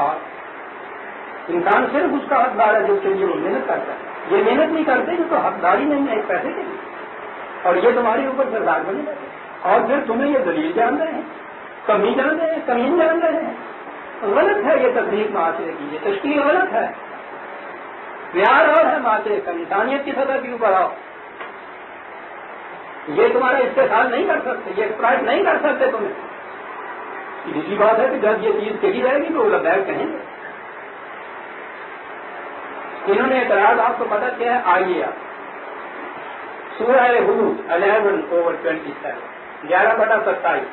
انسان صرف اس کا حقدار ہے جس کے لیے وہ محنت کرتا ہے، یہ محنت نہیں کرتے جو تو حقداری نہیں ہے ایک پیسے کے لیے، اور یہ تمہارے اوپر سردار بنے جاتے اور پھر تمہیں یہ دلیل جان رہے ہیں، کمی جان رہے ہیں، کمین جان رہے ہیں۔ غلط ہے یہ تقریب معاشرے کی، یہ تشکیل غلط ہے، معیار اور ہے معاشرے کا، انسانیت کی سطح کے اوپر آؤ، یہ تمہارا استحصال نہیں کر سکتے، یہ ایکسپلائٹ نہیں کر سکتے تمہیں۔ دوسری بات ہے کہ جب یہ چیز کہی جائے گی تو وہ لبیک کہیں گے۔ انہوں نے اعتراض آپ کو پتہ کیا ہے، آئیے آپ سورہ ہود 11/27 11/27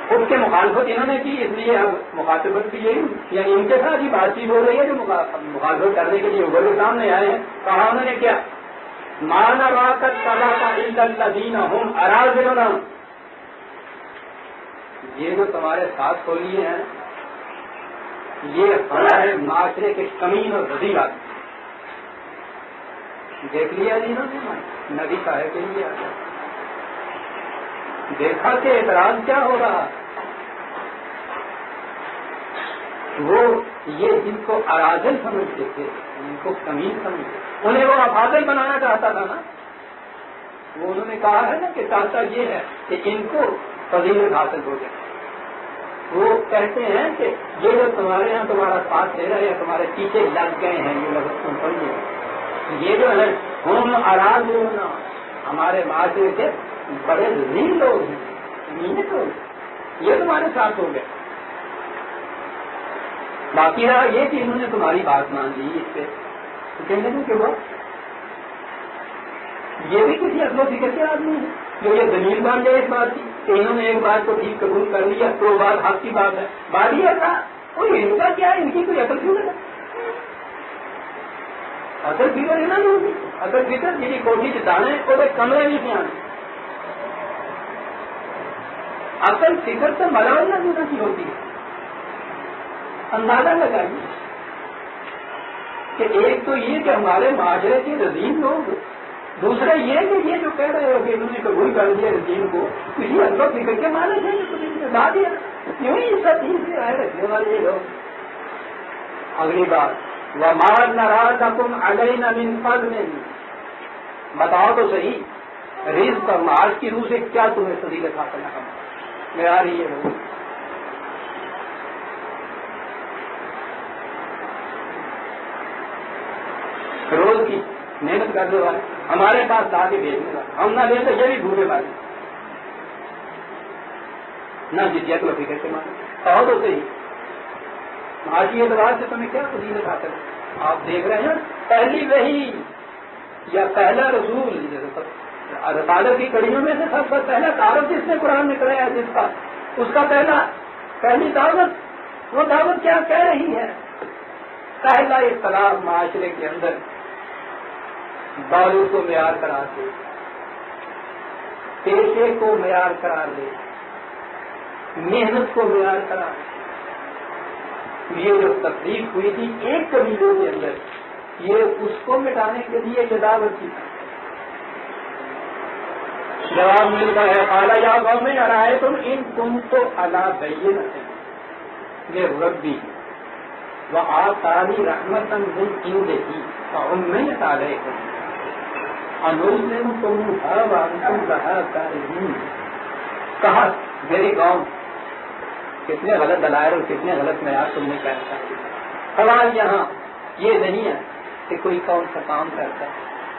اس کے مخالفت انہوں نے کی، اس لیے اب مخاطبت کی یہی یعنی ان کے ساتھ ہی بات چیت ہو رہی ہے جو مخالفت کرنے کے لیے ابھر کے سامنے آئے ہیں۔ کہا انہوں نے کیا، مانا راکت صلاح الا الذین هم اراذلنا، یہ جو تمہارے ساتھ کھول لیے ہیں یہ ہمارے معاشرے کے کمین اور ذلیل آدمی۔ دیکھ لیا جی انہوں نے نبی کہے کے لیے آیا، دیکھا کہ اعتراض کیا ہو رہا، وہ یہ جن کو اراذل سمجھتے تھے، جن کو کمیل سمجھتے تھے، انہیں وہ افاضل بنانا چاہتا تھا نا. وہ انہوں نے کہا ہے نا کہ چاہتا یہ ہے کہ ان کو فضیلت حاصل ہو جائے. وہ کہتے ہیں کہ یہ جو تمہارے یہاں تمہارا ساتھ دے رہے ہیں، تمہارے پیچھے لگ گئے ہیں، یہ لفظ تم سمجھے، یہ جو ہے ہم اراض ہونا ہمارے معاشرے کے بڑے ذلیل لوگ ہیں، نیت لوگ، یہ تمہارے ساتھ ہو گئے. باقی رہا یہ کہ انہوں نے تمہاری بات مان لی اس سے کہنے دوں کہ وہ یہ بھی کسی اصل و فکر کے آدمی ہے جو یہ دلیل مان جائے اس بات کی کہ انہوں نے ایک بات کو ٹھیک قبول کر لیا تو بات حق کی بات ہے. بات یہ تھا کوئی ان کا کیا ہے، ان کی کوئی عقل فکر ہے؟ اصل فکر ہے نا لوگ، اصل فکر میری کوٹھی جتانے اور ایک کمرے میں سے آنے. اصل فکر تو ملازمہ دینا کی ہوتی ہے. اندازہ لگائیے کہ ایک تو یہ کہ ہمارے معاشرے کے رضیم لوگ، دوسرا یہ کہ یہ جو کہہ رہے ہو کہ انہوں نے قبول کر دیا رضیم کو، کسی اصل فکر کے معنی ہے جو بتا دیا کیوں ہی اس کا دین سے آئے رکھنے والے یہ لوگ. اگلی بات وَمَا نَرَاكُمْ عَلَيْنَا مِنْ فَضْلٍ، بتاؤ تو صحیح رزق اور معاش کی روح سے کیا تمہیں فضیلت حاصل نہ کرنا میرا رہی ہے. روز کی محنت کرنے والے ہمارے پاس لا کے بھیجنے والے، ہم نہ لیں تو یہ بھی بھولے والے، نہ جدیت و فکر کے مانے. کہو تو صحیح معاشی اعتبار سے تمہیں کیا فضیلت حاصل ہے؟ آپ دیکھ رہے ہیں پہلی وحی یا پہلا رسول رسالت کی کڑیوں میں سے سب سے پہلا تعارف جس نے قرآن میں کرایا ہے جس کا، اس کا پہلی دعوت، وہ دعوت کیا کہہ رہی ہے؟ پہلا اختلاف معاشرے کے اندر دارو کو معیار قرار دے، پیشے کو معیار قرار دے، محنت کو معیار قرار دے. یہ جو تکلیف ہوئی تھی ایک قبیلے کے اندر، یہ اس کو مٹانے کے لیے یہ دعوت کی. جواب ملتا ہے اعلیٰ یا قوم ارائیتم ان کنتم علی بینۃ من ربی وآتانی رحمۃ من عنده فعميت علیکم انلزمکموہا وانتم لہا کارہون. کہا میری قوم کتنے غلط دلائل اور کتنے غلط معیار تم نے پیش کر دیا. سوال یہاں یہ نہیں ہے کہ کوئی کون سا کام کرتا ہے،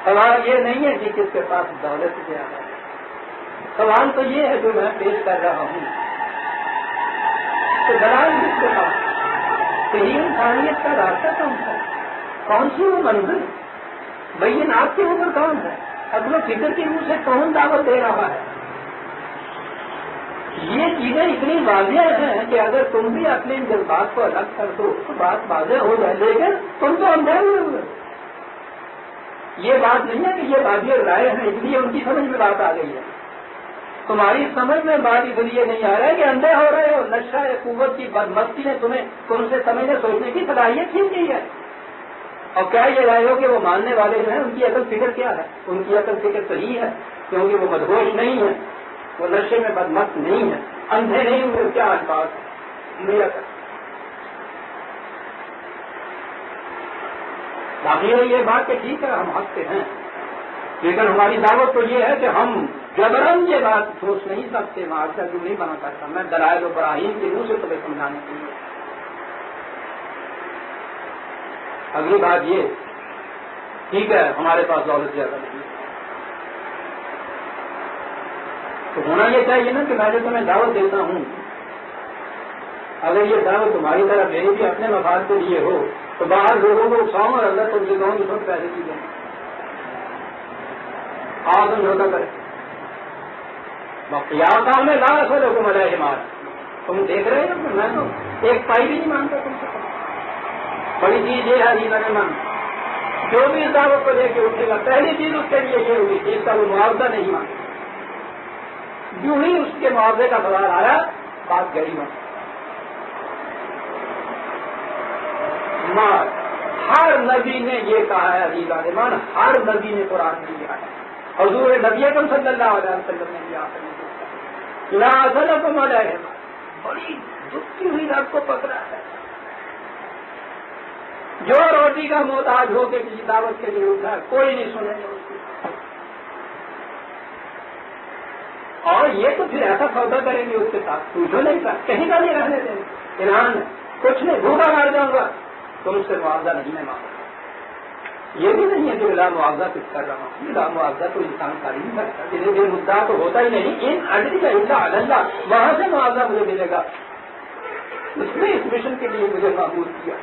سوال یہ نہیں ہے کہ کس کے پاس دولت زیادہ ہے، سوال تو یہ ہے جو میں پیش کر رہا ہوں تو دلائل کس کے پاس، صحیح انسانیت کا راستہ کون سا ہے، کون سی وہ منزل، بینات کے اوپر کون ہے، عقل و فکر کی روح سے کون دعوت دے رہا ہے. یہ چیزیں اتنی واضح ہیں کہ اگر تم بھی اپنے ان جذبات کو الگ کر دو تو بات واضح ہو جائے، لیکن تم تو اندھے ہوئے. یہ بات نہیں ہے کہ یہ بادی رائے ہیں اس لیے ان کی سمجھ میں بات آ گئی ہے، تمہاری سمجھ میں بات اس لیے نہیں آ رہا ہے کہ اندھے ہو رہے ہو. نشہ یا قوت کی بدمستی نے تم سے سمجھنے سوچنے کی صلاحیت چھین کی ہے. اور کیا یہ رائے ہو کہ وہ ماننے والے جو ہیں ان کی عقل فکر کیا ہے؟ ان کی عقل فکر صحیح ہے کیونکہ وہ مدہوش نہیں ہے، وہ نشے میں بدمست نہیں ہے، اندھے نہیں ہوئے. کیا الفاظ میرا باقی ہے یہ بات کہ ٹھیک ہے ہم حق سے ہیں، لیکن ہماری دعوت تو یہ ہے کہ ہم جبرن یہ بات سوچ نہیں سکتے، معاشرہ جو نہیں بنا سکتا. میں دلائل و براہین کی روح سے تمہیں سمجھانے کے لیے. اگلی بات یہ ٹھیک ہے ہمارے پاس دولت زیادہ نہیں تو ہونا یہ چاہیے نا کہ میں جو تمہیں دعوت دیتا ہوں، اگر یہ دعوت تمہاری طرح میری بھی اپنے مفاد کے لیے ہو تو باہر لوگوں کو اکساؤں اور اللہ تم سے کہوں کہ سب پیسے کی جائیں آؤ سمجھوتا کرے. یا کام میں لا سو لوگوں مزہ مار تم دیکھ رہے ہو کہ میں تو ایک پائی بھی نہیں مانتا تم سے. بڑی چیز یہ ہے جی میں نے مان جو بھی اس دعوت کو لے کے اٹھے گا پہلی چیز اس کے لیے یہ ہوگی کہ اس کا وہ معاوضہ نہیں مانتا. یوں ہی اس کے معاوضے کا سوال آیا بات گئی مار. ہر نبی نے یہ کہا ہے عزیز عالمان، ہر نبی نے قرآن میں یہ آیا. حضور نبی اکرم صلی اللہ علیہ وسلم نے یہ لا ظلم علیہ بڑی دکھتی ہوئی رب کو پکڑا ہے. جو روٹی کا محتاج ہو کے کسی دعوت کے لیے اٹھا کوئی نہیں سنے گا اس کی. اور یہ تو پھر ایسا سودا کریں گے اس کے ساتھ پوچھو نہیں کا کہیں کا نہیں رہنے دیں گے. اعلان ہے کچھ نہیں بھوکا مار جاؤں گا تم سے معاوضہ نہیں میں مانگا. یہ بھی نہیں ہے کہ لا معاوضہ کچھ کر رہا ہوں. لا معاوضہ تو انسان کر ہی نہیں سکتا. جنہیں یہ مدعا تو ہوتا ہی نہیں. ان اجری کا اللہ اللہ وہاں سے معاوضہ مجھے ملے گا. اس نے اس مشن کے لیے مجھے معمول کیا.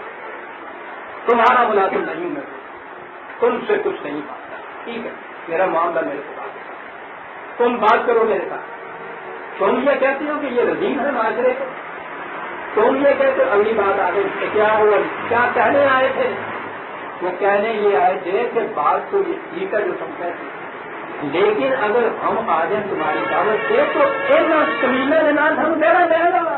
تمہارا ملازم نہیں میں تم سے کچھ نہیں مانگتا. ٹھیک ہے میرا معاملہ میرے ساتھ تم بات کرو میرے ساتھ. تم یہ کہتے ہو کہ یہ رضیم ہے معاشرے کو. تم یہ کہتے ہو اگلی بات آ گئی کہ کیا ہوا کیا کہنے آئے تھے. وہ کہنے یہ آئے تھے کہ بات تو یہ ٹھیک ہے جو سمجھا تھی لیکن اگر ہم آ جائیں تمہاری دعوت سے تو کمینے نے نہ ہم دینا دے گا.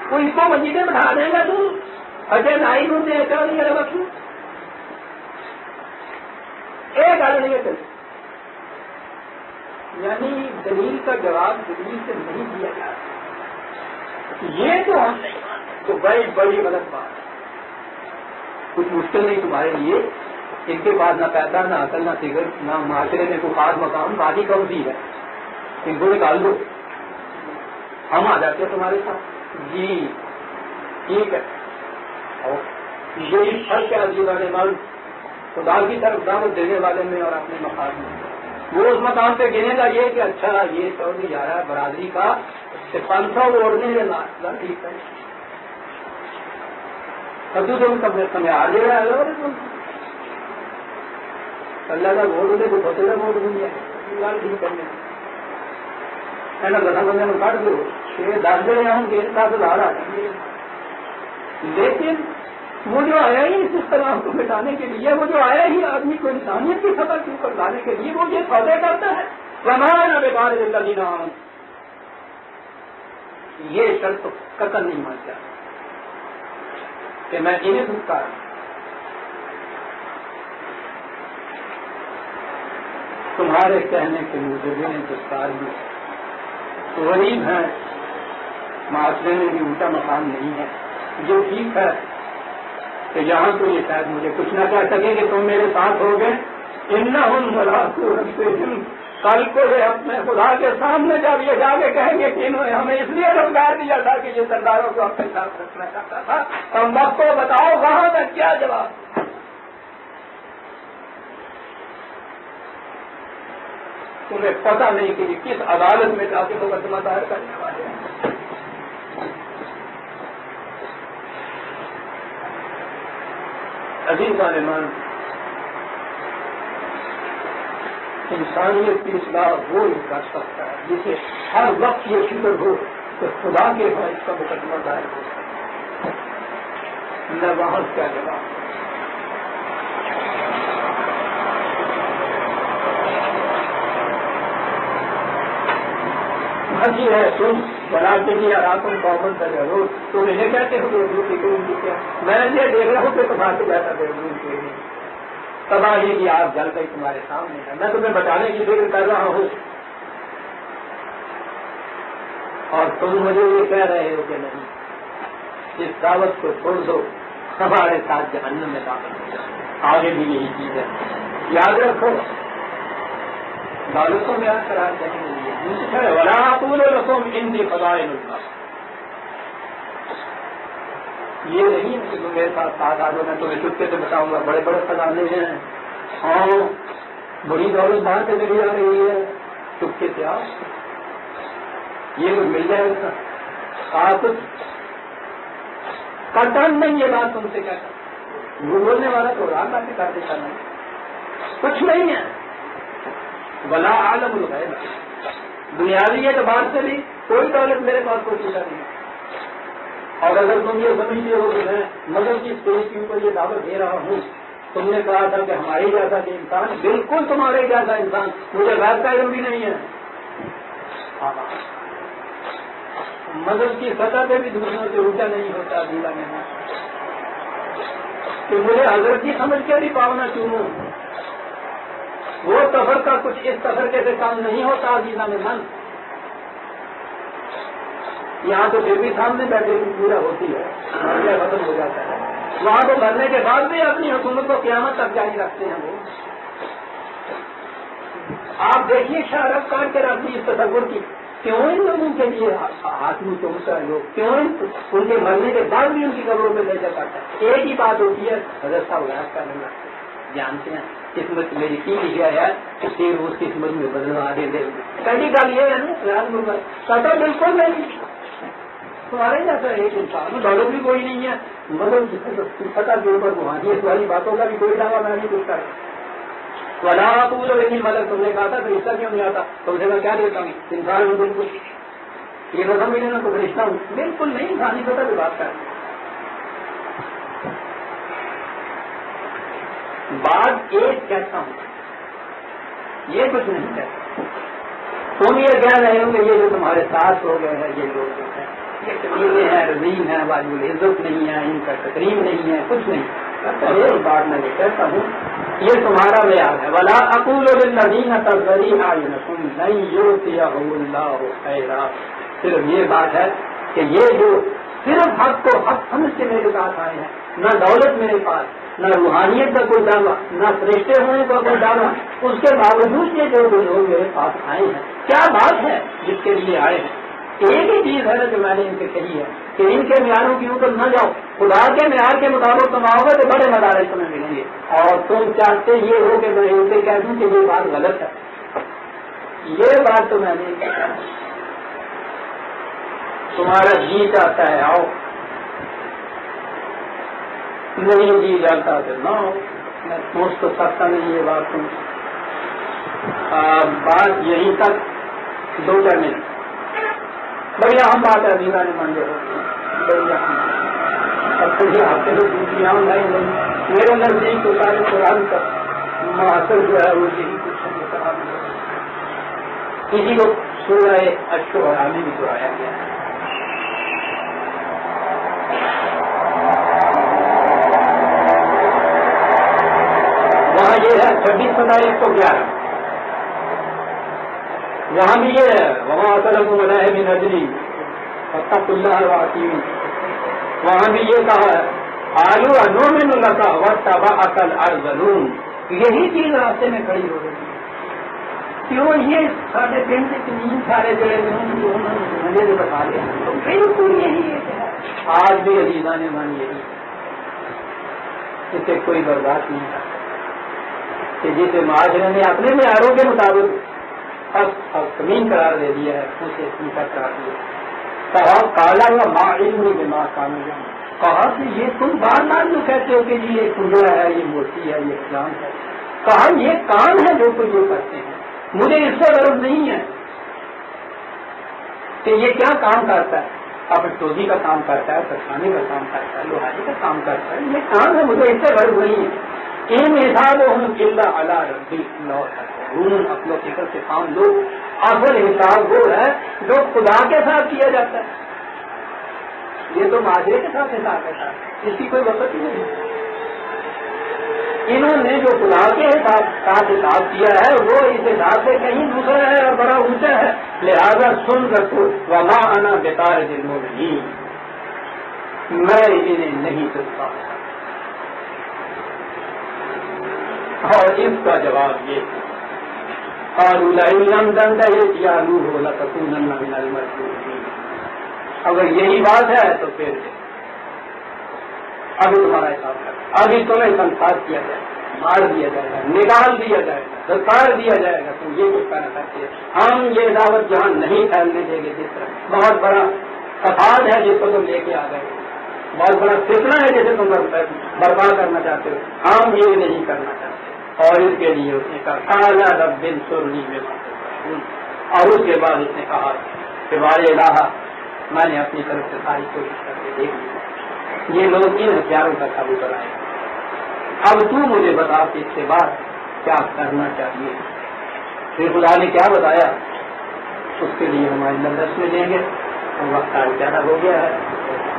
کوئی اس کو مسجدیں بٹھا دے گا تو اجے نائی ڈھونڈے ایسا نہیں ہے وقت ایک گل نہیں ہے. یعنی دلیل کا جواب دلیل سے نہیں دیا جا رہا. یہ تو ہم نہیں مانتے تو بڑی بڑی غلط بات ہے. کچھ مشکل نہیں تمہارے لیے. ان کے پاس نہ پیدا نہ عقل نہ فکر نہ معاشرے میں کوئی خاص مقام بات ہی کم سی ہے. ان کو نکال دو ہم آ جاتے ہیں تمہارے ساتھ. جی ٹھیک ہے. اور یہی فرق ہے عزیز والے مال خدا کی طرف دعوت دینے والے میں اور اپنے مقام میں. وہ اس مقام پہ گنے گا یہ کہ اچھا یہ چودھری آ رہا ہے برادری کا 500 اوڑھنے دینا ٹھیک ہے. کدو تم سمے آ جائے گا اللہ کا ووٹ دے کچھ ہوتے گا ووٹ دوں گا ٹھیک کرنے دس بندے میں کاٹ دو 10 جنے ہوں گے 10,000 آ جائیں گے. لیکن وہ جو آیا ہی اس اختلاف کو مٹانے کے لیے وہ جو آیا ہی آدمی کو انسانیت کی سطح کے اوپر لانے کے لیے وہ یہ سودے کرتا ہے. رمانا بیکار دینا یہ شرط قتل نہیں مان جاتا کہ میں انہیں دھکا تمہارے کہنے کے مجرمین دستار میں غریب ہیں معاشرے میں بھی اونچا مقام نہیں ہے. جو ٹھیک ہے کہ یہاں تو یہ شاید مجھے کچھ نہ کہہ سکیں کہ تم میرے ساتھ ہو گئے. انہم ملاقو ربہم کل کو یہ اپنے خدا کے سامنے جب یہ جا کے کہیں گے کہ انہوں نے ہمیں اس لیے روزگار دیا تھا کہ یہ سرداروں کو اپنے ساتھ رکھنا چاہتا تھا. تم وقت کو بتاؤ وہاں تک کیا جواب. تمہیں پتہ نہیں کہ کس عدالت میں جا کے مقدمہ دائر کرنے والے ہیں. عزیز عالمان انسانیت کی اصلاح وہ کر سکتا ہے جسے ہر وقت یہ فکر ہو کہ خدا کے بعد اس کا مقدمہ دائر ہو سکتا ہے. نہ وہاں کیا جواب. جی ہے تم جناب جی آراتم پابند کر رہے ہو تم انہیں کہتے ہو کیا میں یہ دیکھ رہا ہوں کہ تمہارے جیسا بےغور کے لیے تباہی کی آگ جل گئی تمہارے سامنے ہے. میں تمہیں بچانے کی فکر کر رہا ہوں اور تم مجھے یہ کہہ رہے ہو کہ نہیں اس دعوت کو چھوڑ دو ہمارے ساتھ جہنم میں داخل ہو جاؤ. آگے بھی یہی چیز ہے یاد رکھو. دولتوں میں قرار دینے کے لیے ولا اقول لكم عندي خزائن اللہ. یہ نہیں ہے کہ تم میرے ساتھ آ جاؤ میں تمہیں چپکے سے بتاؤں گا بڑے بڑے خزانے ہیں. ہاں بڑی دولت باہر سے چلی آ رہی ہے چپکے سے آؤ یہ کچھ مل جائے گا. آپ قطعاً نہیں یہ بات تم سے کہتا وہ بولنے والا تو رات باتیں کر دیتا نہیں کچھ نہیں ہے. ولا عالم الغیب بنیادی اعتبار سے بھی کوئی دولت میرے پاس کوئی چیزیں نہیں. اور اگر تم یہ سمجھتے ہو کہ میں مذہب کی اسٹیج کے اوپر یہ دعوت دے رہا ہوں تم نے کہا تھا کہ ہمارے جیسا کہ انسان بالکل تمہارے جیسا انسان مجھے غیر کا علم بھی نہیں ہے. مذہب کی سطح پہ بھی دوسروں سے اونچا نہیں ہوتا جیلا میں کہ مجھے حضرت کی سمجھ کے بھی پاؤنا چونوں وہ سفر کا کچھ اس سفر کے سے کام نہیں ہوتا عزیزہ میں من. یہاں تو پھر بھی سامنے بیٹھے پورا ہوتی ہے، معاملہ ختم ہو جاتا ہے. وہاں تو مرنے کے بعد بھی اپنی حکومت کو قیامت تک جاری رکھتے ہیں وہ. آپ دیکھیے شاہ رخ کاٹ کر اپنی اس تصور کی، کیوں ان لوگوں کے لیے آدمی چمتا ہے لوگ، کیوں ان کے مرنے کے بعد بھی ان کی قبروں پہ لے جا پاتا ہے. ایک ہی بات ہوتی ہے، حضرت صاحب غائب کا لینا جانتے ہیں قسمت میری کی لکھا ہے کہ پھر اس قسمت میں بدلوا دے دے. پہلی گل یہ ہے نا پتا بالکل نہیں تمہارے جیسا ایک انسان دولت بھی کوئی نہیں ہے، مطلب پتا کے اوپر روحانی اس والی باتوں کا بھی کوئی دعویٰ میں نہیں پوچھتا ہے. ولا پورا لیکن مطلب تم نے کہا تھا فرشتہ کیوں نہیں آتا؟ تم سے میں کیا دیتا ہوں انسان ہوں بالکل، یہ رسم ملے نا تو فرشتہ ہوں بالکل نہیں، انسانی پتہ بھی بات کر. بات ایک کہتا ہوں، یہ کچھ نہیں کہتا. تم یہ کہہ رہے ہو کہ یہ جو تمہارے ساتھ ہو گئے ہیں یہ لوگ ہیں، یہ کمینے ہیں، رضیم ہیں، واجب العزت نہیں ہے، ان کا تقریم نہیں ہے، کچھ نہیں. ایک بات میں یہ کہتا ہوں، یہ تمہارا معیار ہے. ولا اقول للذین تزدری اعینکم لن یؤتیہم اللہ خیرا. صرف یہ بات ہے کہ یہ جو صرف حق کو حق سمجھ کے میرے پاس آئے ہیں، نہ دولت میرے پاس، نہ روحانیت کا کوئی دعویٰ، نہ فرشتے ہونے کا کوئی دعویٰ، اس کے باوجود یہ جو لوگ میرے پاس آئے ہیں کیا بات ہے جس کے لیے آئے ہیں؟ ایک ہی چیز ہے جو میں نے ان سے کہی ہے کہ ان کے معیاروں کے اوپر نہ جاؤ، خدا کے معیار کے مطابق تم آؤ گے تو بڑے مدارس تمہیں ملیں گے. اور تم چاہتے یہ ہو کہ میں ان سے کہہ دوں کہ یہ بات غلط ہے، یہ بات تو میں نے کہا. تمہارا جی چاہتا ہے آؤ، نہیں جی جاتا تو نہ ہو. میں سوچ تو سکتا نہیں یہ بات تم. بات یہیں تک 2-4 منٹ بڑی اہم بات ہے. ابھی نے مان بڑی اب تجھے آپ کے لوگ دوسری عام نہیں میرے نزدیک تو سارے قرآن کا معاصر جو ہے وہ یہی کچھ کسی کو سورہ الشعراء میں بھی دہرایا گیا ہے. وہاں یہ ہے 26-27-111، وہاں بھی یہ ہے وہاں اصلکم علیہ من اجری فاتقوا اللہ واطیعون. وہاں بھی یہ کہا ہے قالوا انؤمن لک واتبعک الارذلون. یہی چیز راستے میں کھڑی ہو گئی. کیوں یہ ساڑھے 3 سے 3 سارے مجھے جو بتا دیا تو بالکل یہی ہے. آج بھی عزیزان من یہی اسے کوئی برداشت نہیں کرتا کہ جسے معاشرے نے اپنے معیاروں کے مطابق اب کمین قرار دے دیا ہے اسے سیکھا قرار دیا. کہا کالا ہوا ماں علم نہیں ماں کامل. کہا کہ یہ تم بار بار جو کہتے ہو کہ یہ کنجرا ہے، یہ مورتی ہے، یہ اسلام ہے. کہا یہ کام ہے جو کچھ جو کرتے ہیں، مجھے اس سے غرض نہیں ہے کہ یہ کیا کام کرتا ہے. اپنے ٹوزی کا کام کرتا ہے، سرخانے کا کام کرتا ہے، لوہاری کا کام کرتا ہے، یہ کام ہے، مجھے اس سے غرض نہیں ہے. ان حساب اللہ علی ربی اللہ اپنے فکر سے کام لو. اصل حساب وہ ہے جو خدا کے ساتھ کیا جاتا ہے. یہ تو معاشرے کے ساتھ حساب ہے، اس کی کوئی وقت ہی نہیں. انہوں نے جو خدا کے ساتھ حساب کیا ہے وہ اس حساب سے کہیں دوسرا ہے اور بڑا اونچا ہے. لہذا سن رکھو وما انا بطارد المؤمنین، میں انہیں نہیں سنتا. اور اس کا جواب یہ قالوا لئن لم تنته يعلوه لتكونن من المرجومين. اگر یہی بات ہے تو پھر ابھی تمہارا حساب کر، ابھی تمہیں سنسار کیا جائے گا، مار دیا جائے گا، نکال دیا جائے گا، سرکار دیا جائے گا. تم یہ کچھ کرنا چاہتے ہیں. ہم یہ دعوت جہاں نہیں پھیلنے دیں گے. جس طرح بہت بڑا فساد ہے جس کو تم لے کے آ گئے، بہت بڑا فتنہ ہے جسے تم برباد کرنا چاہتے ہو، ہم یہ نہیں کرنا چاہتے. اور اس کے لیے اس نے کہا اعلیٰ رب انصرنی بما تعملون. اور اس کے بعد اس نے کہا کہ بار الہ میں نے اپنی طرف سے ساری کوشش کر کے دیکھ لی، یہ لوگ ان ہتھیاروں کا قابو کرائے. اب تو مجھے بتا کہ اس کے بعد کیا کرنا چاہیے. پھر خدا نے کیا بتایا اس کے لیے ہم آئندہ درس میں دیں گے. اور وقت آج زیادہ ہو گیا ہے.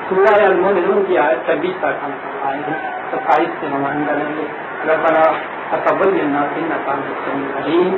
سورہ المؤمنون کی آیت 26 تک ہم آئے ہیں، 27 سے ہم آئندہ لیں گے. ربنا تقبل منا انك انت السميع العليم